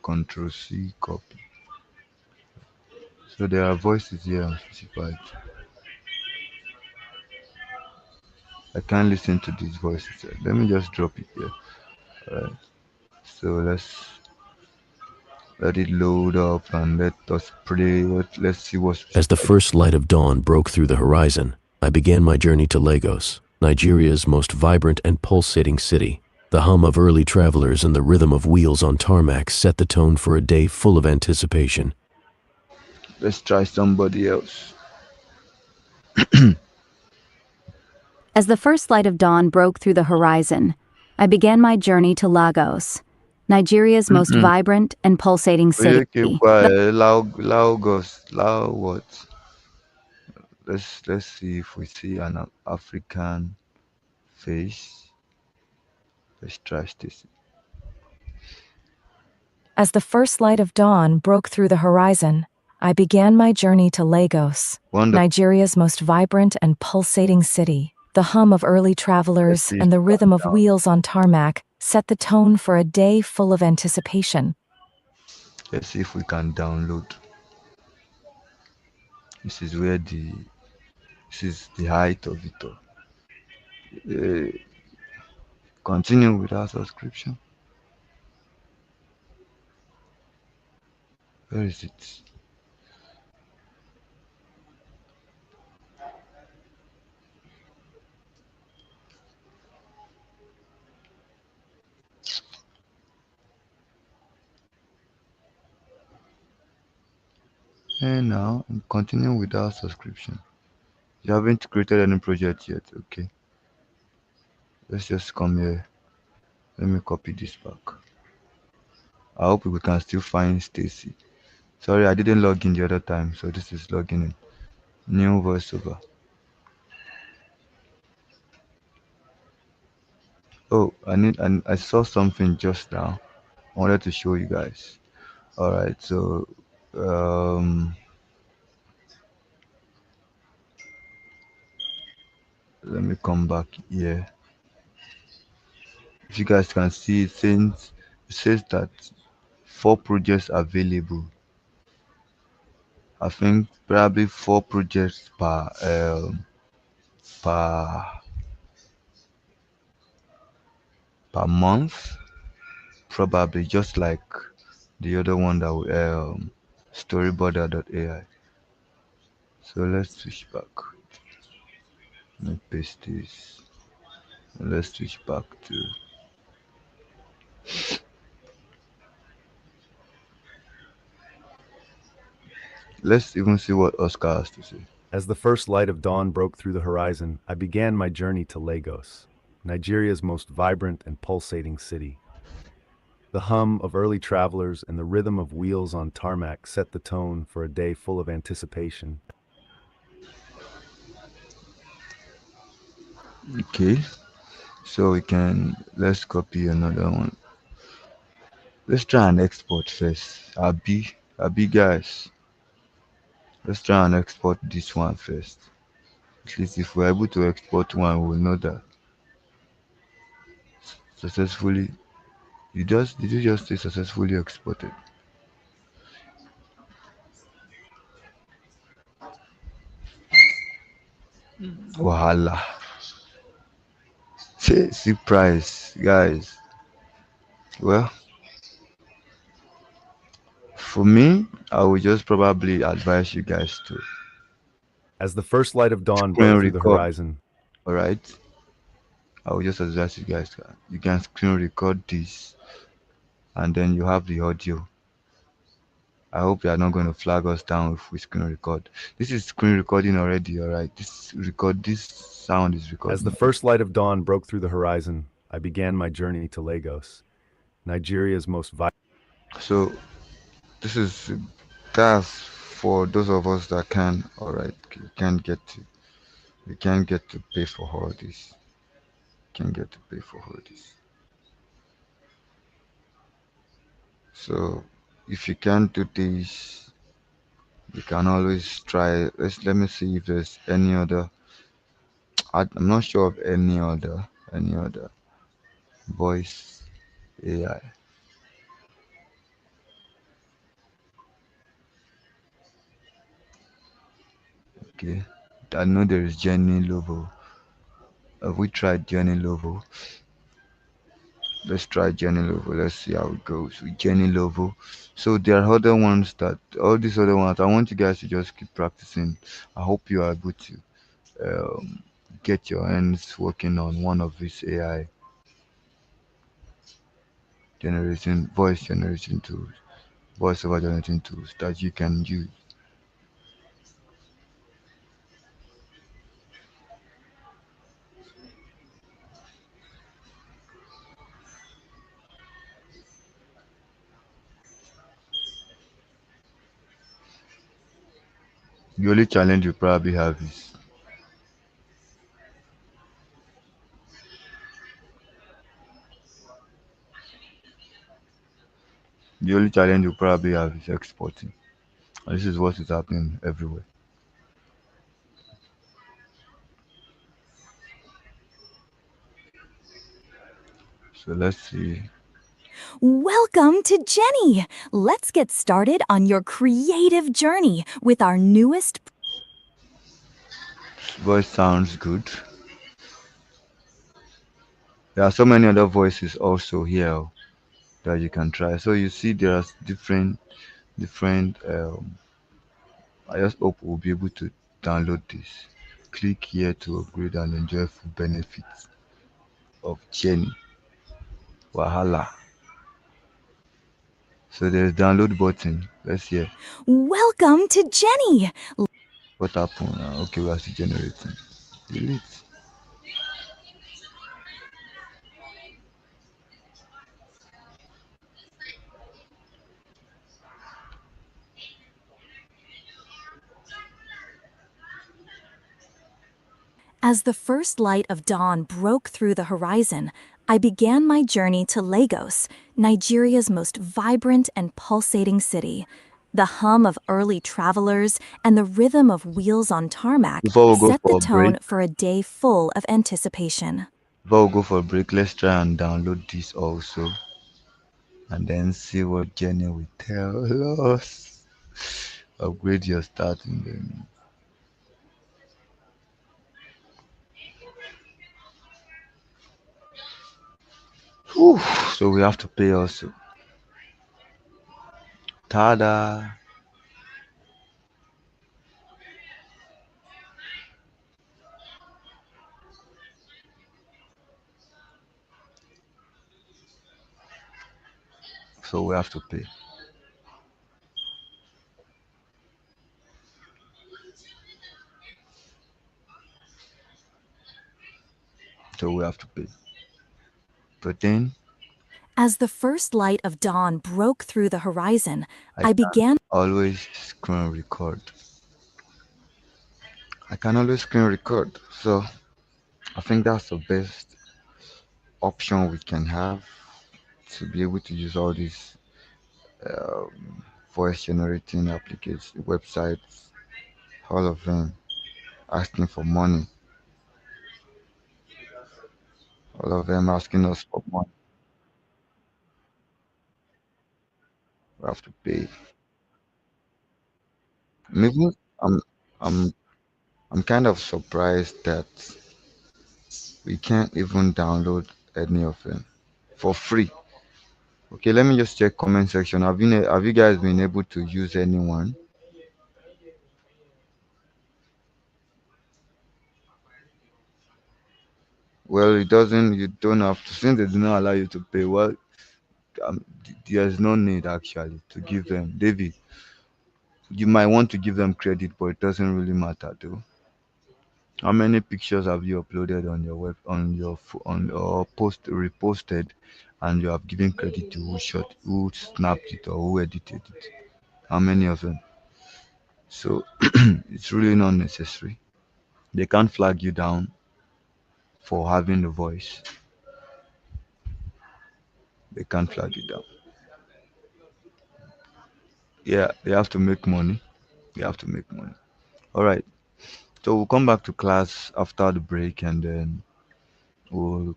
Control C, copy. So there are voices here specified. I can't listen to these voices. Let me just drop it here. Alright. So let it load up and let us play. Let's see what's As the first light of dawn broke through the horizon, I began my journey to Lagos, Nigeria's most vibrant and pulsating city. The hum of early travelers and the rhythm of wheels on tarmac set the tone for a day full of anticipation. Let's try somebody else. As the first light of dawn broke through the horizon, I began my journey to Lagos, Nigeria's most vibrant and pulsating city. Okay, quiet. Lagos. What? Let's see if we see an African face. Let's try Stacy. As the first light of dawn broke through the horizon, I began my journey to Lagos, Nigeria's most vibrant and pulsating city. The hum of early travelers and the rhythm of wheels on tarmac set the tone for a day full of anticipation. Let's see if we can download. This is the height of it all. Continue with our subscription. Where is it? And now continue with our subscription. You haven't created any project yet, okay? Let's just come here. Let me copy this back. I hope we can still find Stacy. Sorry, I didn't log in the other time, so this is logging in. New voiceover. Oh, I saw something just now. I wanted to show you guys. All right, so let me come back here. If you guys can see, it says that 4 projects available. I think probably 4 projects per per month, probably, just like the other one that we storyboarder.ai. So let's switch back. Let me paste this. Let's switch back to. Let's even see what Oscar has to say. As the first light of dawn broke through the horizon, I began my journey to Lagos, Nigeria's most vibrant and pulsating city. The hum of early travelers and the rhythm of wheels on tarmac set the tone for a day full of anticipation. Okay, so let's copy another one. Let's try and export first. Abi guys. Let's try and export this one first. At least if we're able to export one, we'll know that successfully. Did you just say successfully exported? Wahala. See price, guys. Well, for me, I would just probably advise you guys to. As the first light of dawn broke through the horizon. All right. I would just advise you guys. You can screen record this, and then you have the audio. I hope you are not going to flag us down if we screen record. This is screen recording already. All right. This sound is recording. As the first light of dawn broke through the horizon, I began my journey to Lagos, Nigeria's most vibrant. So, that's for those of us that can. All right, we can't get to pay for all this. Can't get to pay for all this. So, if you can't do this, you can always try. Let me see if there's any other. I'm not sure of any other voice AI. Okay, I know there is Jenny Lovo. Have we tried Jenny Lovo? Let's try Jenny Lovo. Let's see how it goes with Jenny Lovo. So there are other ones all these other ones, I want you guys to just keep practicing. I hope you are able to get your hands working on one of these AI voice generation tools, voiceover generating tools that you can use. The only challenge you probably have is exporting. And this is what is happening everywhere. So let's see. Welcome to Jenny. Let's get started on your creative journey with our newest Voice sounds good. There are so many other voices also here that you can try. So you see there are different I just hope we'll be able to download this. Click here to upgrade and enjoy full benefits of Jenny. Wahala. So there's download button. Let's hear. Welcome to Jenny. What happened? Okay, we are still generating. Delete. As the first light of dawn broke through the horizon, I began my journey to Lagos, Nigeria's most vibrant and pulsating city. The hum of early travelers and the rhythm of wheels on tarmac Before we go set the for a break, tone for a day full of anticipation. let's try and download this also, and then see what Jenny will tell us. Upgrade your starting then. Whew, so we have to pay also. Tada! So we have to pay. So we have to pay. But then As the first light of dawn broke through the horizon, I I can began. always screen record. I can always screen record. So I think that's the best option we can have to be able to use all these voice generating applications, websites, all of them asking for money. All of them asking us for money. We have to pay. Maybe I'm I'm I'm kind of surprised that we can't even download any of them for free. Okay, let me just check comment section. Have you guys been able to use anyone? Well, it doesn't. You don't have to. Since they do not allow you to pay, well, there's no need actually to give them. David, you might want to give them credit, but it doesn't really matter though. How many pictures have you uploaded on your web, on your post reposted, and you have given credit to who snapped it, or who edited it? How many of them? So it's really not necessary. They can't flag you down for having the voice. They can't flag you down. Yeah, they have to make money. They have to make money. All right. So we'll come back to class after the break, and then we'll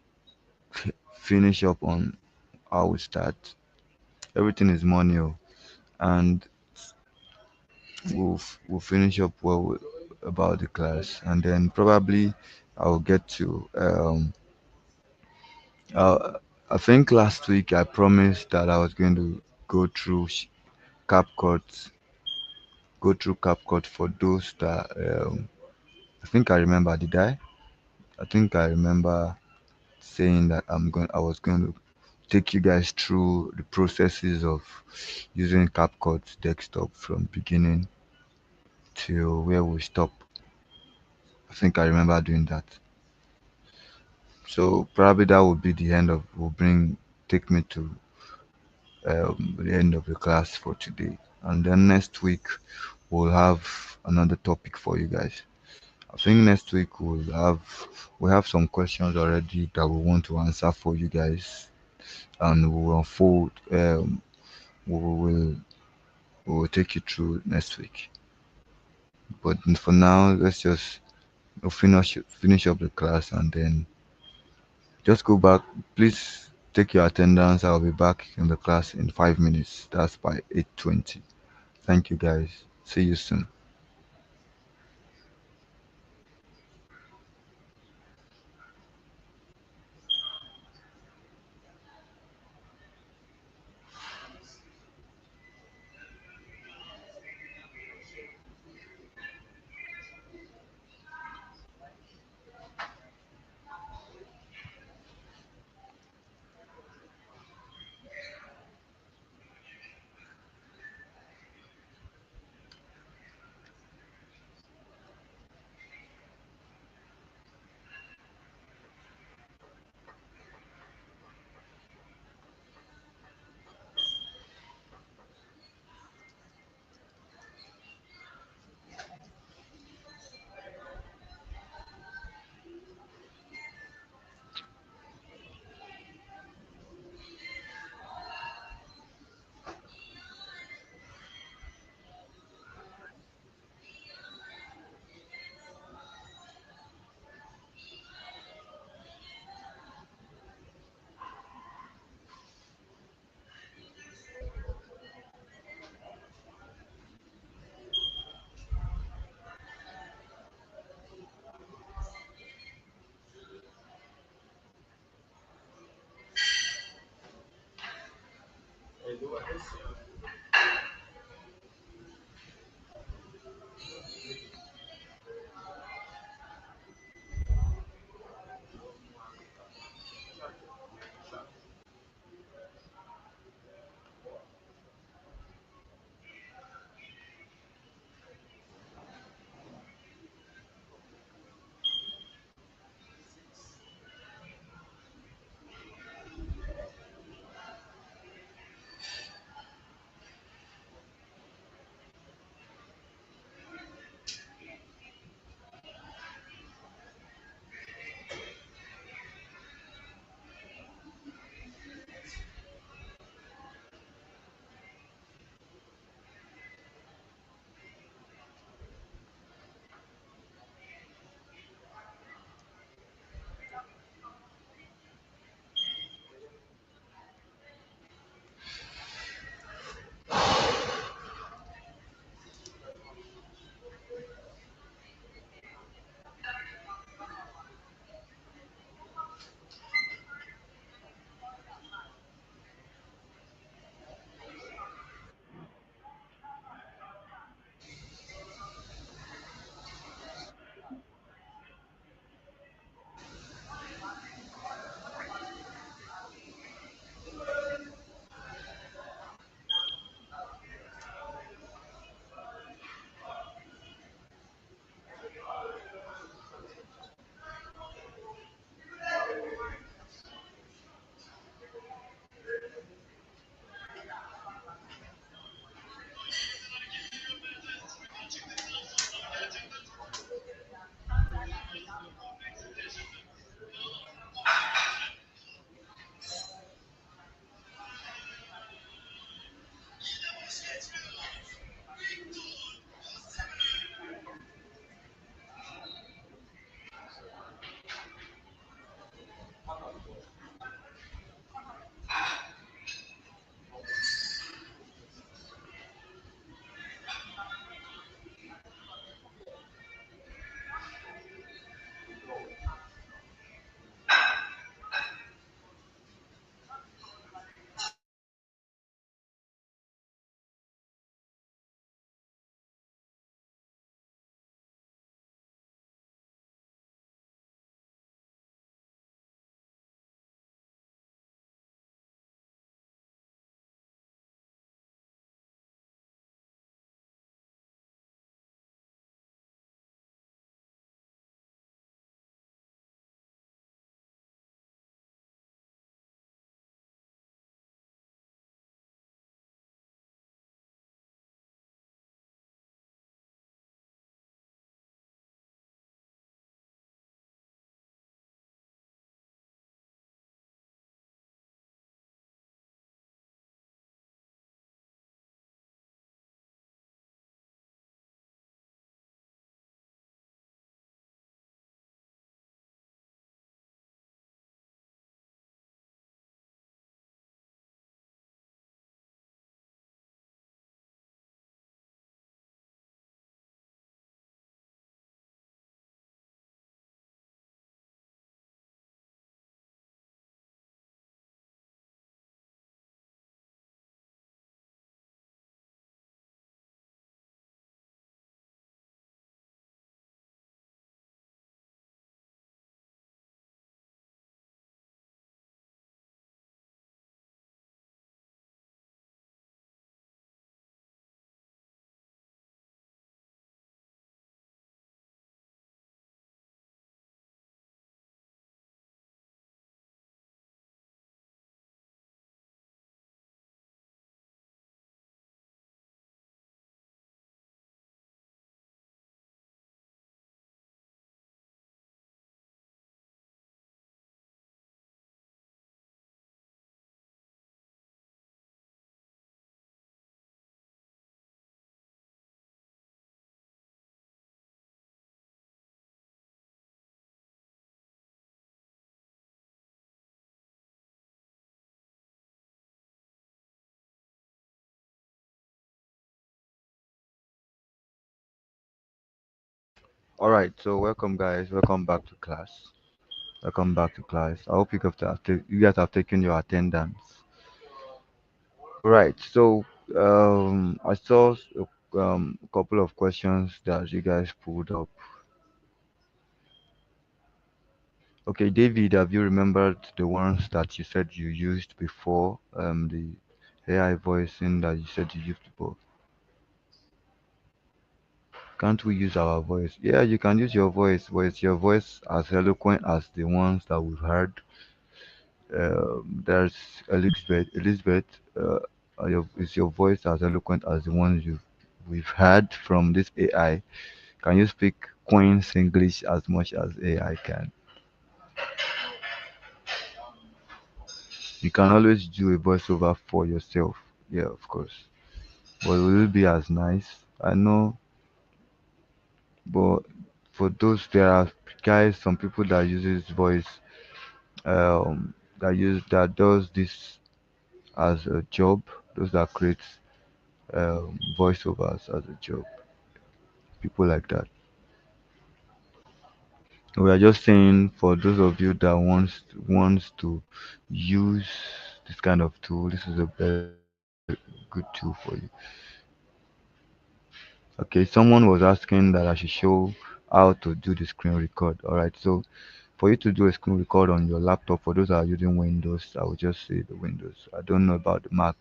finish up on how we start. Everything is money, oh, and we'll finish up about the class, and then probably I'll get to I think last week I promised that I was going to go through CapCut, CapCut for those that I think I remember. Did I? I think I remember saying that I was going to take you guys through the processes of using CapCut desktop from beginning to where we stop. I think I remember doing that. So probably that will be the end of will bring take me to the end of the class for today. And then next week we'll have another topic for you guys. I think next week we have some questions already that we want to answer for you guys, and we will unfold. We will we will take you through next week. But for now, let's just finish up the class, and then just go back. Please take your attendance. I'll be back in the class in 5 minutes. That's by 8:20. Thank you guys. See you soon. All right, so welcome guys, welcome back to class. Welcome back to class. I hope you guys have taken your attendance. Right. So I saw a couple of questions that you guys pulled up. Okay, David, have you remembered the ones that you said you used before? The AI voicing that you said you used before. Can't we use our voice? Yeah, you can use your voice, but is your voice as eloquent as the ones that we've heard? There's Elizabeth. Elizabeth, is your voice as eloquent as the ones we've heard from this AI? Can you speak Queen's English as much as AI can? You can always do a voiceover for yourself. Yeah, of course. But will it be as nice? I know, but for those there are guys, some people that uses voice, that does this as a job. Those that creates voiceovers as a job. People like that. We are just saying for those of you that wants to use this kind of tool, this is a very good tool for you. Okay, someone was asking that I should show how to do the screen record. All right, so for you to do a screen record on your laptop, for those that are using Windows, I will just say the Windows. I don't know about the Mac.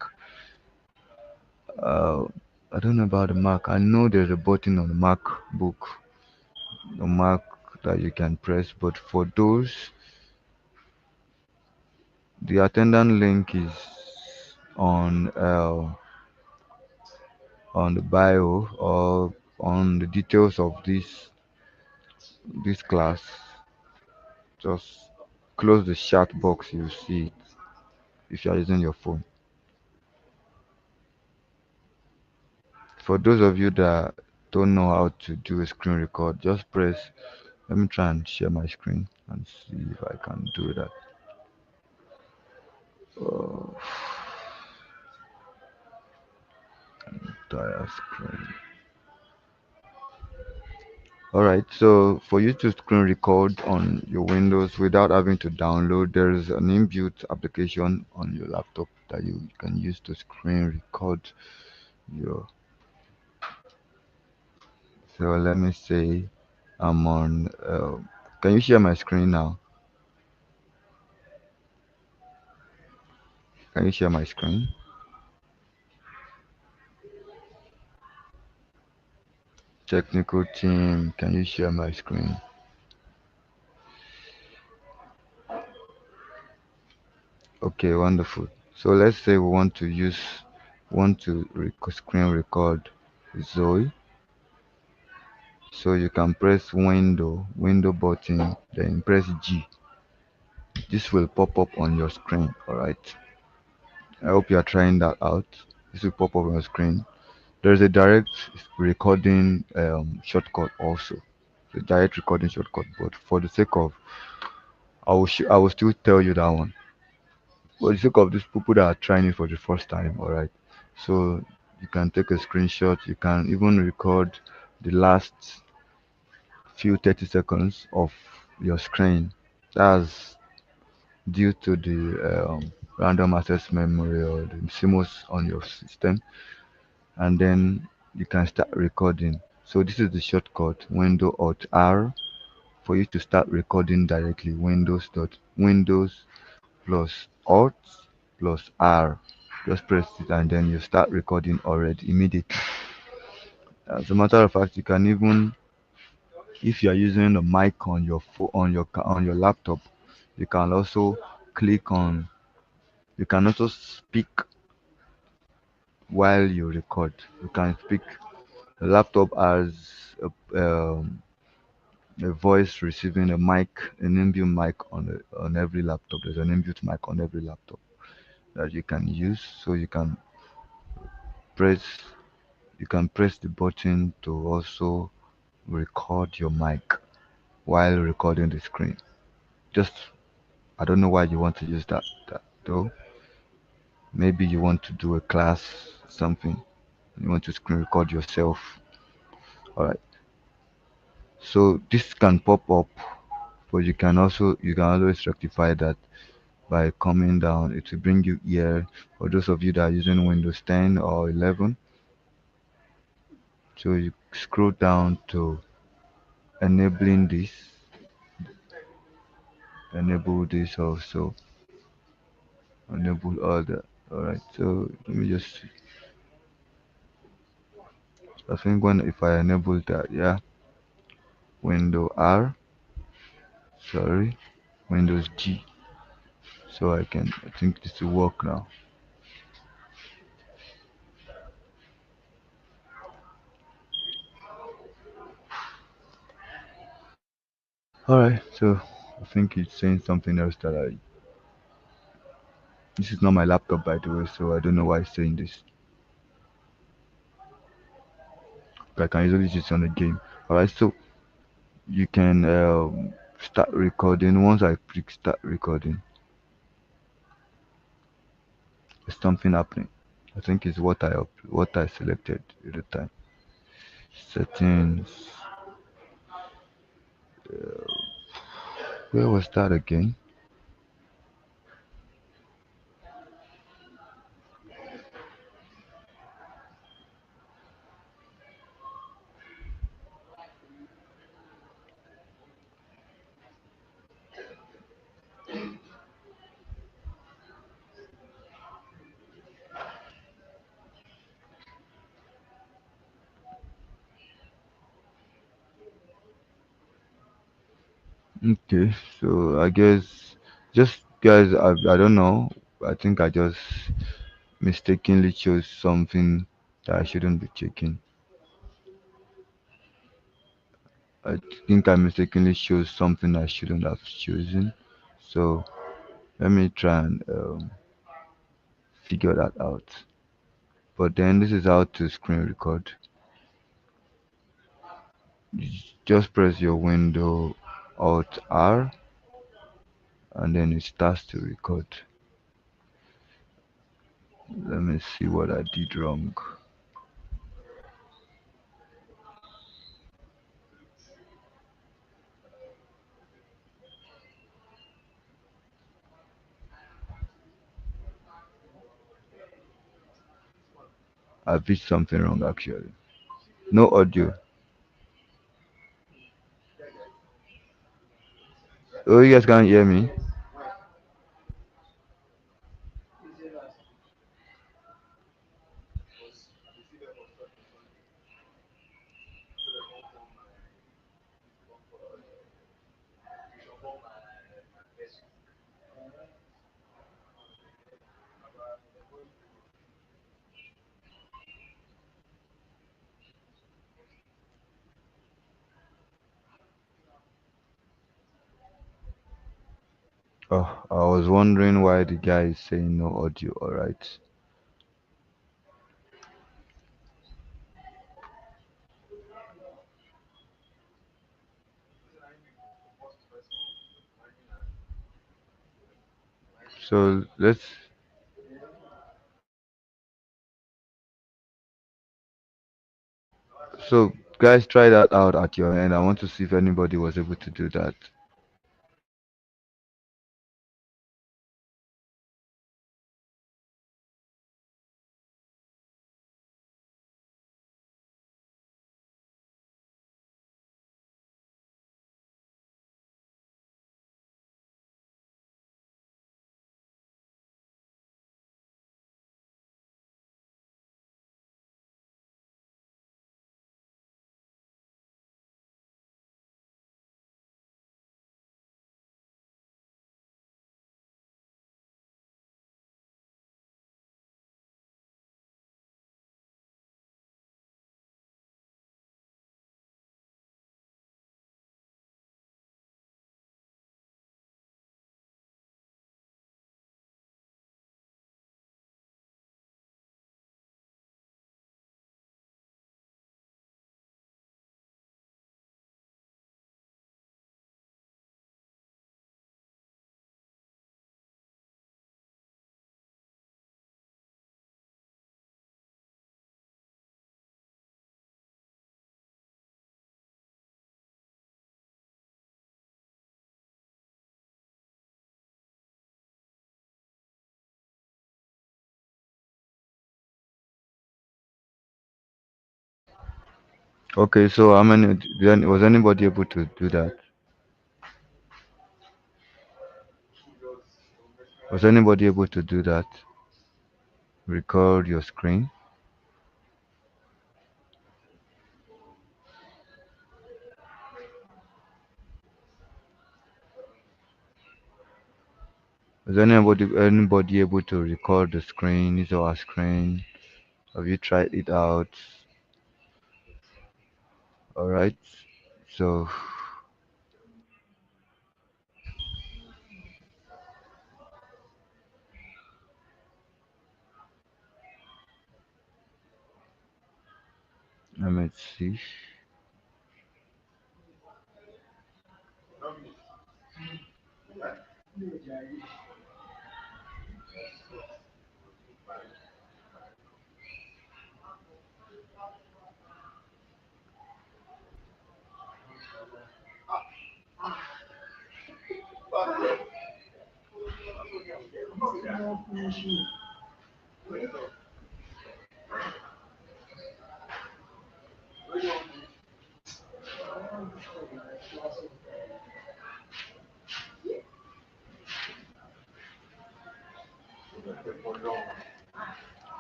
Uh, I don't know about the Mac. I know there's a button on the MacBook, the Mac that you can press, but for those, the attendant link is on uh, on the bio or on the details of this class. Just close the chat box, you see it if you are using your phone. For those of you that don't know how to do a screen record, just press. Let me try and share my screen and see if I can do that. Uh, entire screen. Alright, so for you to screen record on your Windows without having to download, there is an inbuilt application on your laptop that you can use to screen record your. So let me say I'm on. Can you share my screen now? Can you share my screen? Technical team, can you share my screen? Okay, wonderful. So let's say we want to screen record Zoe. So you can press window button, then press G. This will pop up on your screen. All right. I hope you are trying that out. This will pop up on your screen. There's a direct recording shortcut also. The direct recording shortcut, but for the sake of, I will still tell you that one. For the sake of these people that are trying it for the first time, all right. So you can take a screenshot. You can even record the last few 30 seconds of your screen. That's due to the random access memory or the CMOS on your system, and then you can start recording. So this is the shortcut Windows Alt R for you to start recording directly. Windows plus Alt plus R. Just press it and then you start recording already immediately. As a matter of fact, you can even, if you are using a mic on your phone, on your laptop, you can also click on. You can also speak while you record. You can speak. The laptop has a voice receiving a mic, an inbuilt mic on every laptop. There's an inbuilt mic on every laptop that you can use. So press you can press the button to also record your mic while recording the screen. Just I don't know why you want to use that though. Maybe you want to do a class, something. You want to screen record yourself. Alright. So this can pop up, but you can always rectify that by coming down. It will bring you here. For those of you that are using Windows 10 or 11, so you scroll down to enabling this, enable this also, enable all that. All right, so let me just, I think when if I enable that, yeah, window R, sorry, Windows G, so I think this will work now. All right, so I think it's saying something else that this is not my laptop, by the way, so I don't know why it's saying this. I can easily use it on the game. All right, so you can start recording. Once I click start recording, there's something happening. I think it's what I selected at the time. Settings. Where was that again? Okay, so I guess just guys, I don't know. I think I just mistakenly chose something that I shouldn't be checking. I think I mistakenly chose something I shouldn't have chosen. So let me try and figure that out. But then this is how to screen record. You just press your window Alt R and then it starts to record. Let me see what I did wrong. I did something wrong actually. No audio. Oh, you guys can't hear me? Oh, I was wondering why the guy is saying no audio. Alright. So let's so guys try that out at your end. I want to see if anybody was able to do that. Okay, so how many? Was anybody able to do that? Was anybody able to do that? Record your screen. Was anybody able to record the screen? Is our screen? Have you tried it out? All right. So let me see.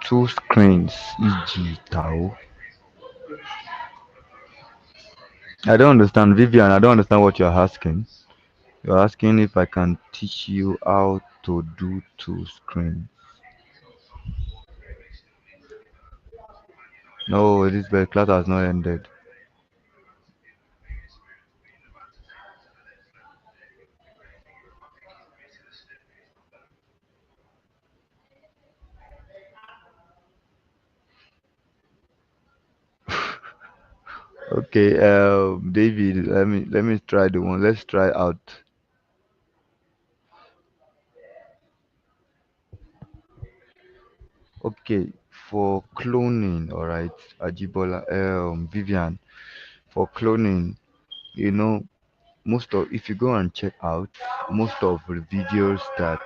Two screens, e.g. Tao. I don't understand, Vivian. I don't understand what you're asking. You're asking if I can teach you how to do two screens. No, Elizabeth, class has not ended. Okay, David, let me try the one. Let's try out. Okay, for cloning, all right, Ajibola, Vivian, for cloning, you know, most of if you go and check out most of the videos that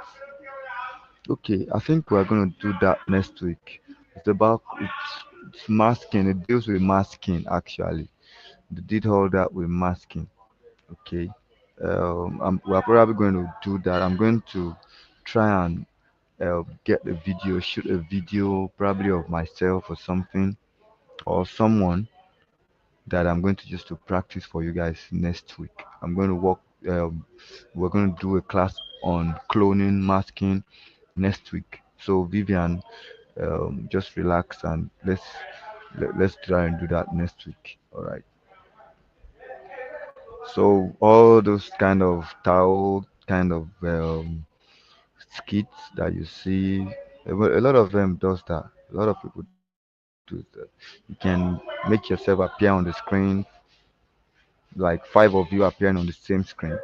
okay, I think we're gonna do that next week. It's masking. It deals with masking actually. They did all that with masking. Okay. We're probably going to do that. I'm going to try and get a video, shoot a video, probably of myself or something, or someone that I'm going to just to practice for you guys next week. I'm going to work. We're going to do a class on cloning, masking next week. So Vivian, just relax and let's try and do that next week. All right. So all those kind of Tao kind of skits that you see, a lot of them does that. A lot of people do that. You can make yourself appear on the screen, like five of you appearing on the same screen.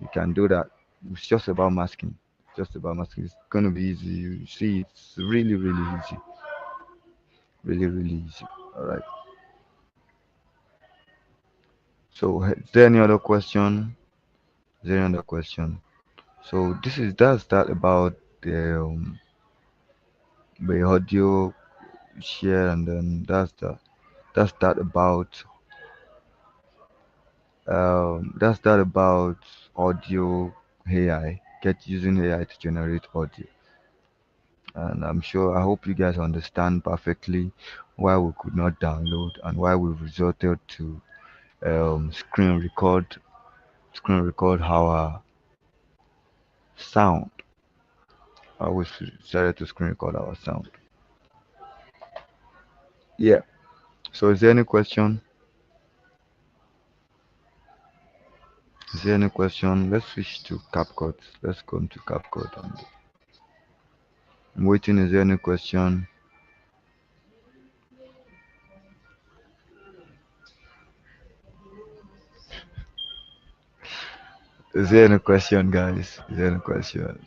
You can do that. It's just about masking. Just about masking. It's gonna be easy. You see, it's really, really easy. Really, really easy. All right. So, is there any other question? Is there any other question? So that's that about the audio share, and then that's that about audio AI. Get using AI to generate audio, and I hope you guys understand perfectly why we could not download and why we resorted to screen record our sound. I we decided to screen record our sound. Yeah. So is there any question? Is there any question? Let's switch to CapCut. Let's come to CapCut. And I'm waiting. Is there any question? Is there any question, guys? Is there any question?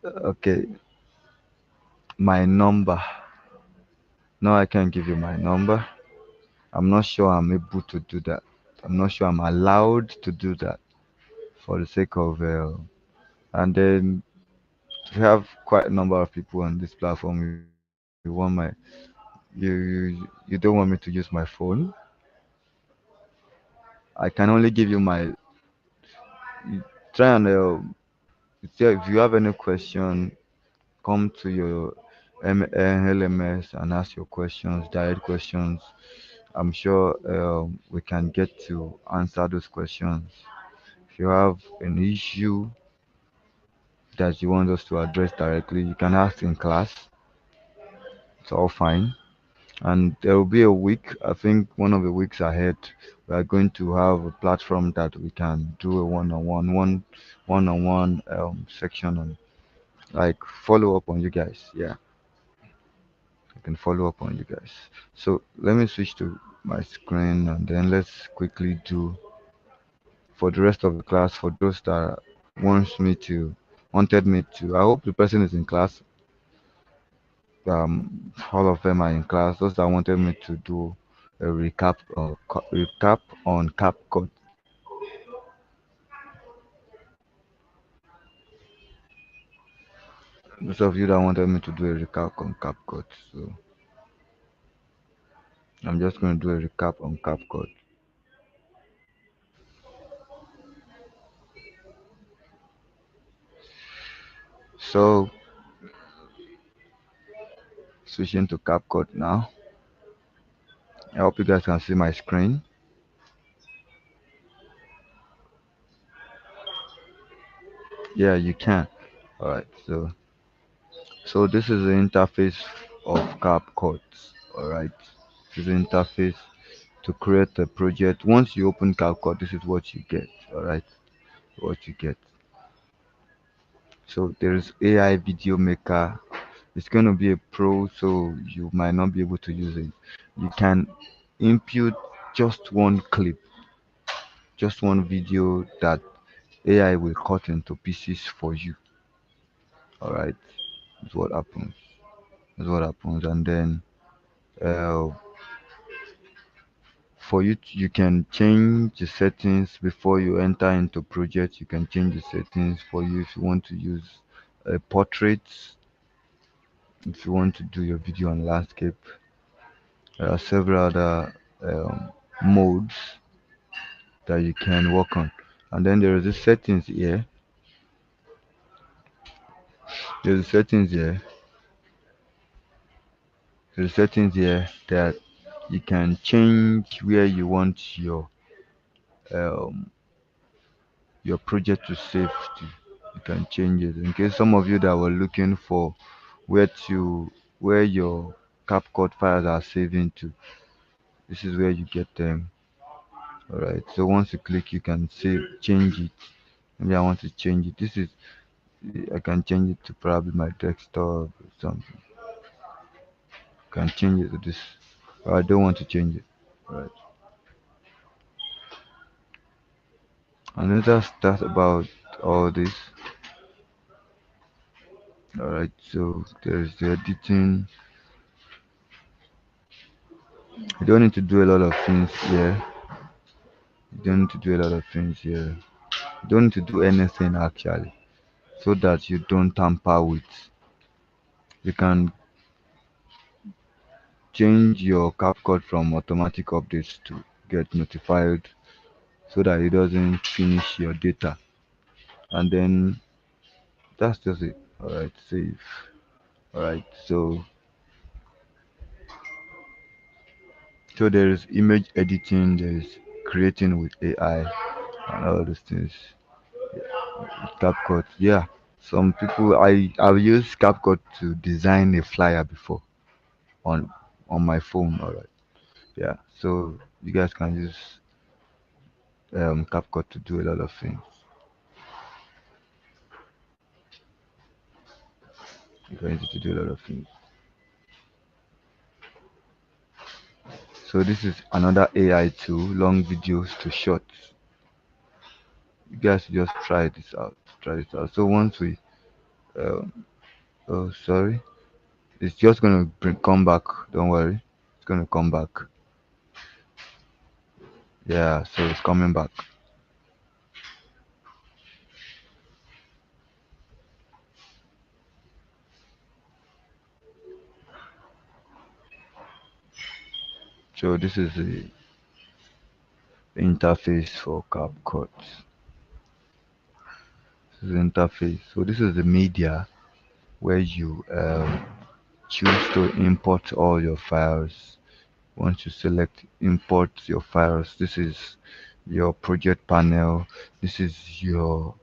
Okay. My number. No, I can't give you my number. I'm not sure I'm able to do that. I'm not sure I'm allowed to do that for the sake of and then we have quite a number of people on this platform. You don't want me to use my phone. I can only give you my try and if you have any question, come to your LMS and ask your questions, direct questions. I'm sure we can get to answer those questions. If you have an issue that you want us to address directly, you can ask in class. It's all fine. And there will be a week, I think one of the weeks ahead, we are going to have a platform that we can do a one-on-one section on, like follow up on you guys. Yeah, I can follow up on you guys. So let me switch to my screen and then let's quickly do for the rest of the class for those that wanted me to. I hope the person is in class. All of them are in class. Those that wanted me to do a recap on CapCut. Those of you that wanted me to do a recap on CapCut. So I'm just going to do a recap on CapCut. So switching to CapCut now. I hope you guys can see my screen. Yeah, you can. All right. So this is the interface of CapCut. All right. This is the interface to create a project. Once you open CapCut, this is what you get. All right. What you get. So there is AI video maker. It's going to be a pro, so you might not be able to use it. You can input just one clip, just one video that AI will cut into pieces for you. All right, that's what happens. That's what happens, and then uh, for you, you can change the settings before you enter into project. You can change the settings for you if you want to use portraits. If you want to do your video on landscape, there are several other modes that you can work on. And then there is the settings here. There's the settings here. There's settings here that you can change where you want um, your project to save to. You can change it. In case some of you that were looking for where your CapCut files are saving to, this is where you get them. Alright, so once you click, you can change it. Maybe I want to change it. I can change it to probably my desktop or something. Can change it to this. But I don't want to change it. Alright. And that's about all this. Alright, so there's the editing. You don't need to do a lot of things here. You don't need to do a lot of things here. You don't need to do anything actually, so that you don't tamper with. You can change your CapCut from automatic updates to get notified so that it doesn't finish your data. And then that's just it. Alright, save. Alright, so there is image editing, there is creating with AI and all those things. CapCut, yeah. Some people I've used CapCut to design a flyer before on my phone. Alright. Yeah. So you guys can use CapCut to do a lot of things. You can use it to do a lot of things. So this is another AI tool, long videos to shorts. You guys just try this out. Try this out. So once we oh sorry. It's just gonna come back. Don't worry. It's gonna come back. Yeah, so it's coming back. So this is the interface for CapCut. This is the interface. So this is the media where you choose to import all your files. Once you select import your files, this is your project panel. This is your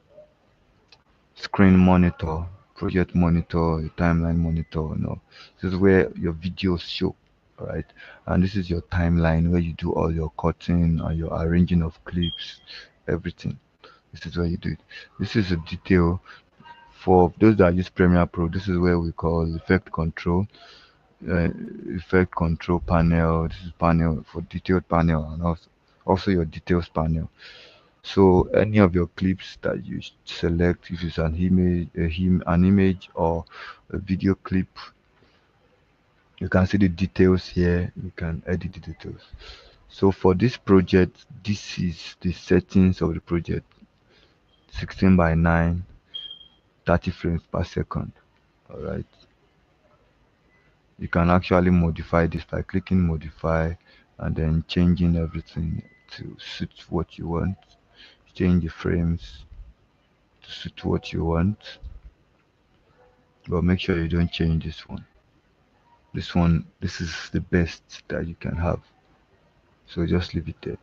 screen monitor, project monitor, your timeline monitor. No, this is where your videos show. All right, and this is your timeline where you do all your cutting and your arranging of clips, everything. This is where you do it. This is a detail for those that use Premiere Pro. This is where we call effect control. Effect control panel. This is panel for detailed panel, and also your details panel. So any of your clips that you select, if it's an image, an image or a video clip, you can see the details here. You can edit the details. So for this project, this is the settings of the project: 16 by 9, 30 frames per second. All right. You can actually modify this by clicking modify and then changing everything to suit what you want. Change the frames to suit what you want, but make sure you don't change this one. This is the best that you can have, so just leave it there.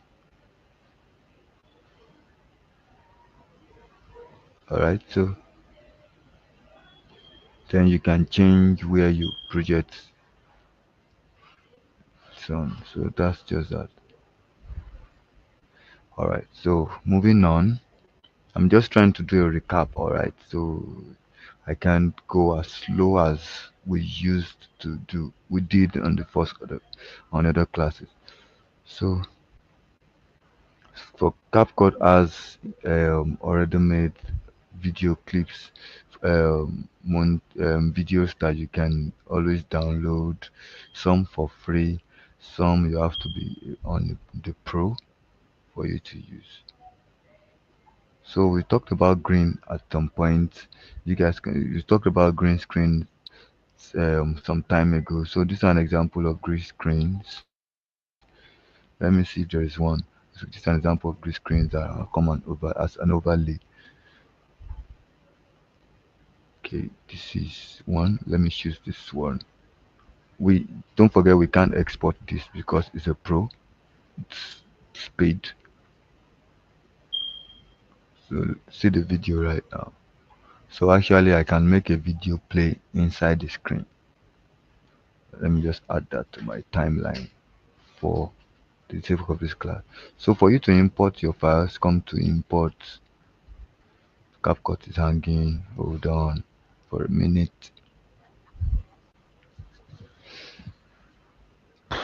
All right, so then you can change where you project. So that's just that. All right, so moving on, I'm just trying to do a recap. All right, so I can't go as slow as we did on the first on other classes. So for CapCut has already made video clips, videos that you can always download, some for free, some you have to be on the Pro for you to use. So we talked about green at some point. You talked about green screen some time ago. So this is an example of green screens. Let me see if there is one. So this is an example of green screens that are common over as an overlay. Okay, this is one. Let me choose this one. We don't forget we can't export this because it's a Pro. It's paid. So see the video right now. So actually I can make a video play inside the screen. Let me just add that to my timeline for the sake of this class. So for you to import your files, come to import. CapCut is hanging. Hold on for a minute. I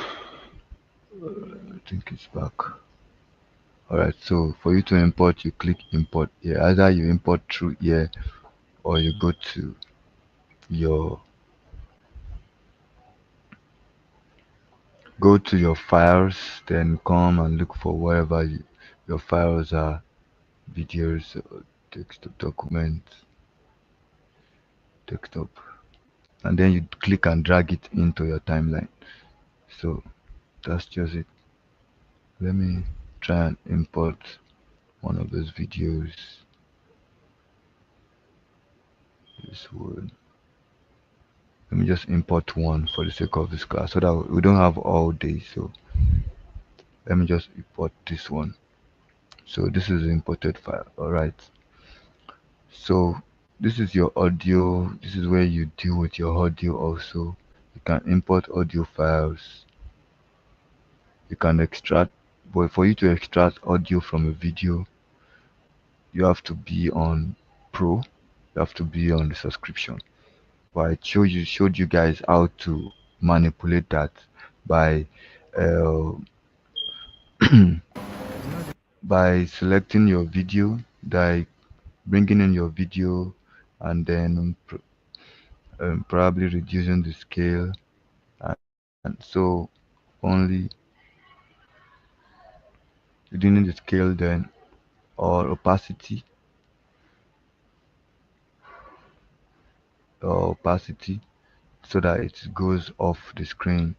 think it's back. Alright, so for you to import, you click import here. Either you import through here or you go to your files, then come and look for wherever your files are, videos, or desktop documents, desktop, and then you click and drag it into your timeline. So that's just it. Let me try and import one of those videos. This one. Let me just import one for the sake of this class so that we don't have all day. So let me just import this one. So this is the imported file. All right, so this is your audio. This is where you deal with your audio. Also you can import audio files, you can extract, but for you to extract audio from a video you have to be on Pro, you have to be on the subscription. But I showed you guys how to manipulate that by by selecting your video, by bringing in your video, and then probably reducing the scale, and so only You do need the scale then, or opacity, so that it goes off the screen.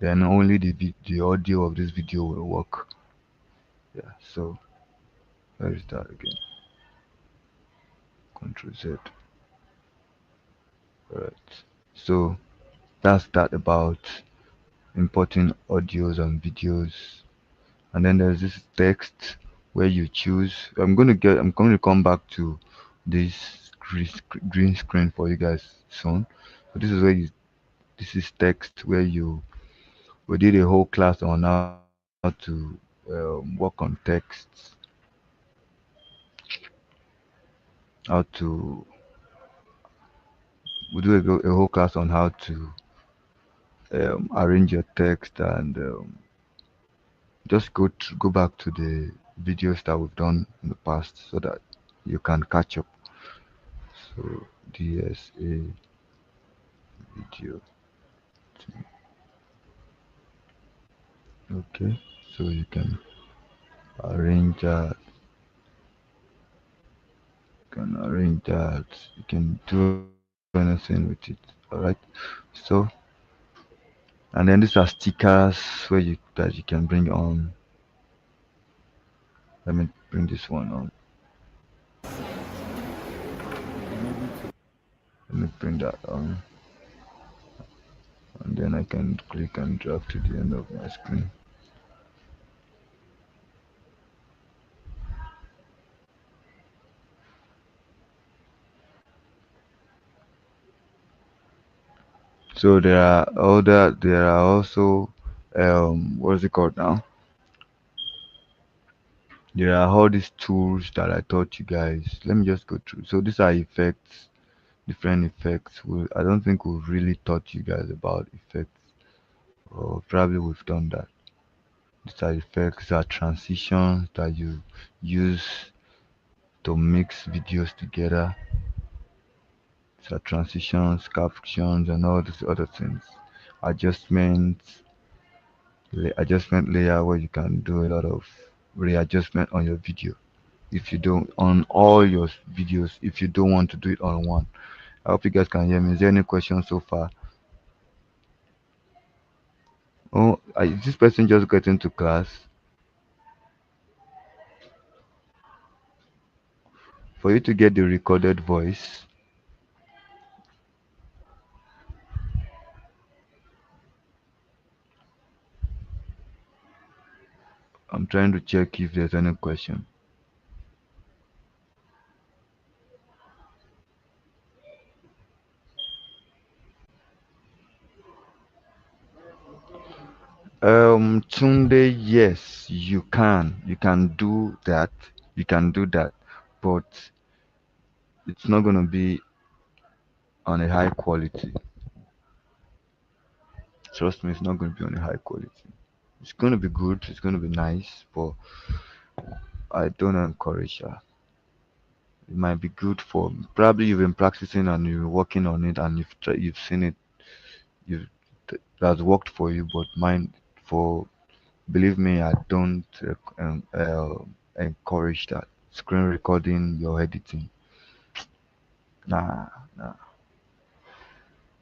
Then only the audio of this video will work. Yeah, so where is that again? Control Z. Alright, so that's that about importing audios and videos. And then there's this text where you choose. I'm going to come back to this green screen for you guys soon. So this is this is text where we did a whole class on how to work on texts, how to we do a whole class on how to arrange your text, and just go back to the videos that we've done in the past so that you can catch up. So DSA video. Okay, so you can arrange that. You can do anything with it. All right. So, and then these are stickers that you can bring on. Let me bring this one on. Let me bring that on, and then I can click and drag to the end of my screen. So there are also what is it called now? There are all these tools that I taught you guys. Let me just go through. So these are effects, different effects. I don't think we've really taught you guys about effects, or probably we've done that. These are effects, these are transitions that you use to mix videos together. These are transitions, captions, and all these other things. Adjustments, adjustment layer, where you can do a lot of readjustment on your video. If you don't, on all your videos, if you don't want to do it on one. I hope you guys can hear me. Is there any questions so far? Oh, is this person just getting to class? For you to get the recorded voice, I'm trying to check if there's any question. Tunde, yes, you can. You can do that. You can do that, but it's not gonna be on a high quality. Trust me, it's not gonna be on a high quality. It's gonna be good. It's gonna be nice, but I don't encourage that. It might be good for probably you've been practicing and you're working on it, and you've seen it. That's worked for you, but mine for believe me, I don't encourage that. Screen recording, your editing. Nah.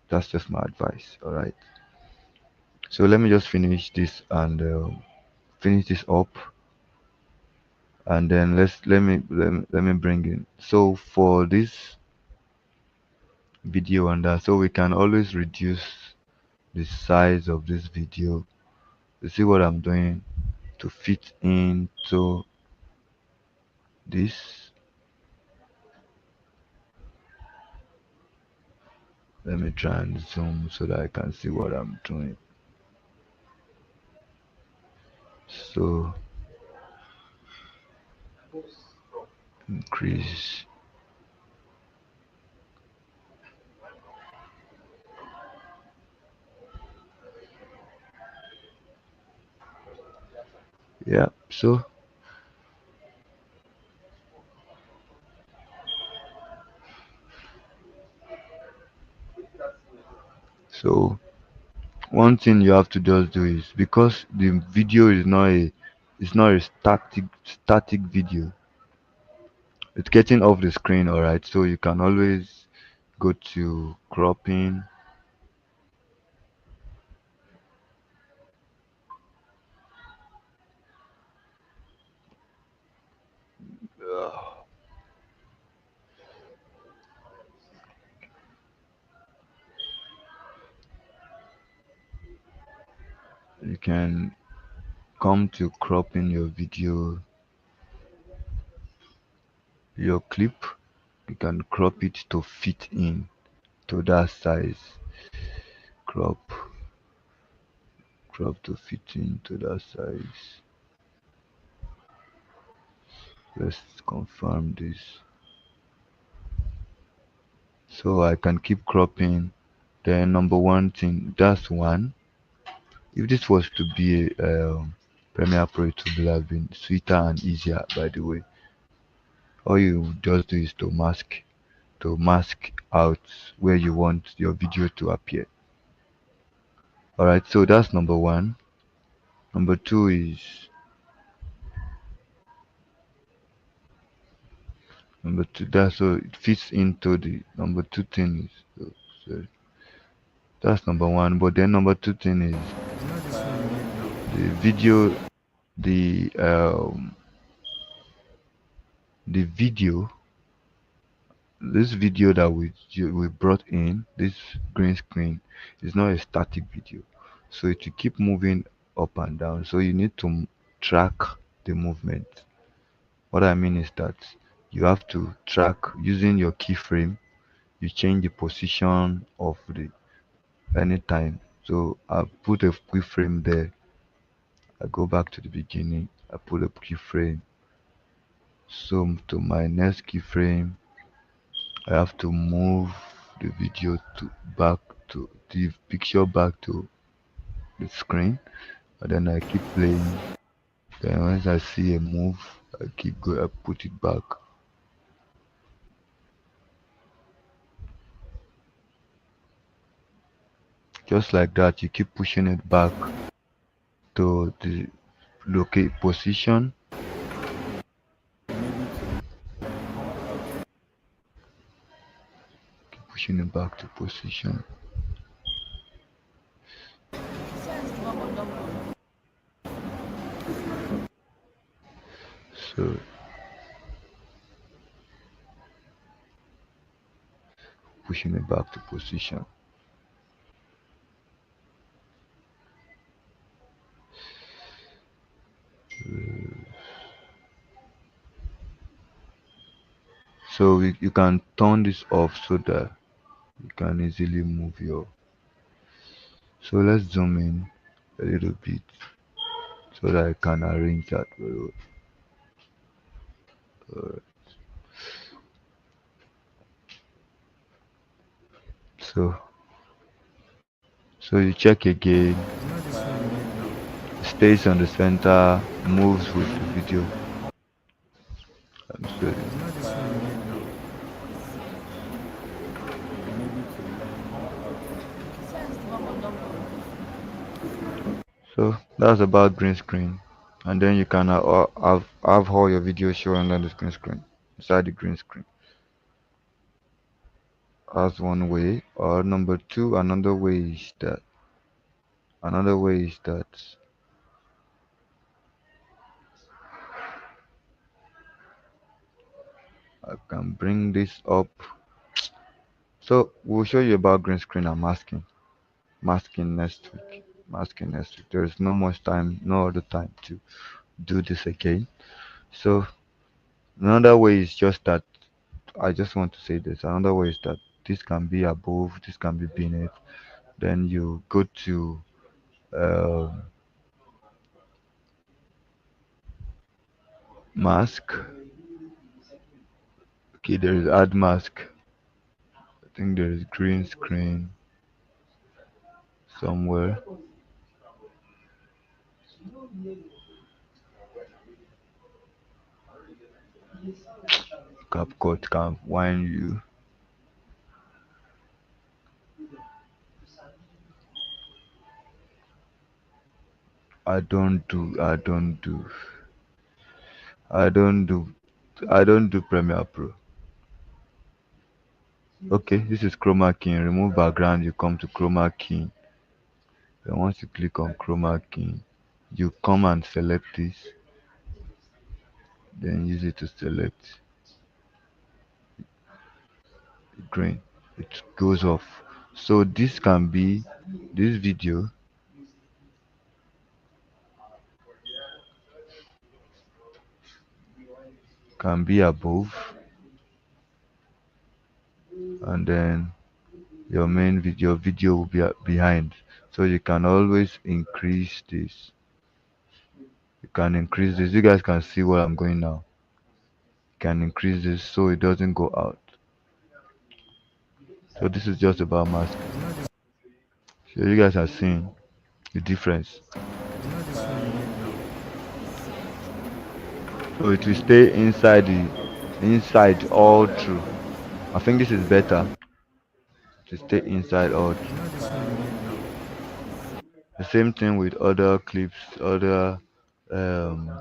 That's just my advice. All right. So let me just finish this and finish this up, and then let me bring in. So for this video and that, so we can always reduce the size of this video. You see what I'm doing to fit into this. Let me try and zoom so that I can see what I'm doing. So increase. Yeah, so one thing you have to just do is, because the video is not it's not a static video. It's getting off the screen, all right? So you can always go to cropping. You can come to cropping your video, your clip. You can crop it to fit in to that size. Crop to fit into that size. Let's confirm this. So I can keep cropping. Then number one thing, that's one. If this was to be a Premiere Pro, it would have been sweeter and easier, by the way. All you just do is to mask out where you want your video to appear. Alright, so that's number one. Number two is that, so it fits into the number two thing is so that's number one. But then number two thing is the video, the video, this video that we brought in, this green screen, is not a static video, so it will keep moving up and down. So you need to track the movement. What I mean is that you have to track using your keyframe. You change the position of the anytime. So I put a keyframe there. I go back to the beginning. I put a keyframe. So to my next keyframe, I have to move the video back to the picture back to the screen, and then I keep playing. Then once I see a move, I keep going. I put it back. Just like that, you keep pushing it back to the locate position. Keep pushing it back to position. So pushing it back to position. So you can turn this off so that you can easily move your. So let's zoom in a little bit so that I can arrange that very well. Alright. So you check again, stays on the center, moves with the video. I'm sorry. So that's about green screen, and then you can have all your videos showing on the green screen, inside the green screen. That's one way. Or number two, another way is that I can bring this up. So we'll show you about green screen and masking next week. There is no much time, no other time to do this again. So another way is just that I just want to say this. Another way is that this can be above, this can be beneath. Then you go to mask. Okay, there is add mask. I think there is green screen somewhere. CapCut can wind you. I don't do I don't do Premiere Pro. Okay, this is chroma key. Remove background, you come to chroma key. Then once you click on chroma key, you come and select this, then use it to select green. It goes off. So this video can be above, and then your main video will be behind. So you can always increase this. You can increase this. You guys can see where I'm going now. You can increase this so it doesn't go out. So this is just about masking. So you guys are seeing the difference. So it will stay inside all through. I think this is better to stay inside all through. The same thing with other clips, other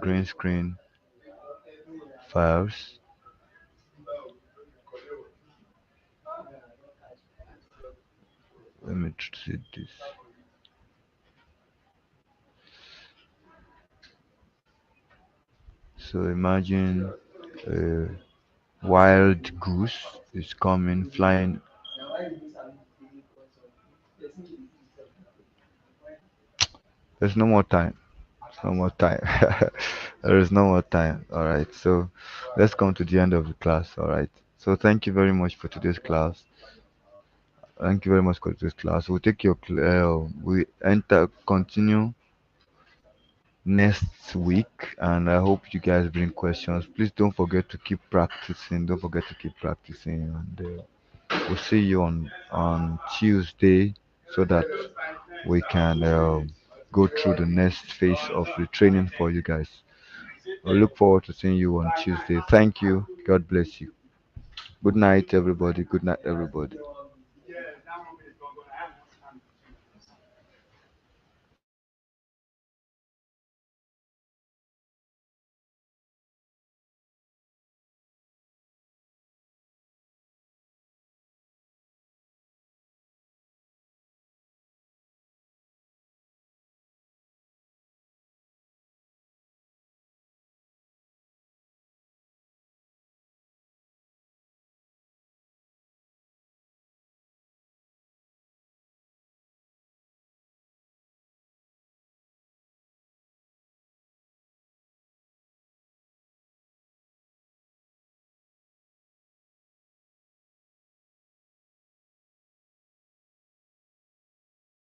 green screen files. Let me see this. So imagine a wild goose is coming, flying. There's no more time. There's no more time. There is no more time. All right. So let's come to the end of the class. All right. So thank you very much for today's class. Thank you very much for today's class. We'll take your we continue next week, and I hope you guys bring questions. Please don't forget to keep practicing. Don't forget to keep practicing, and we'll see you on Tuesday so that we can go through the next phase of the training for you guys. I look forward to seeing you on Tuesday. Thank you. God bless you. Good night, everybody. Good night, everybody.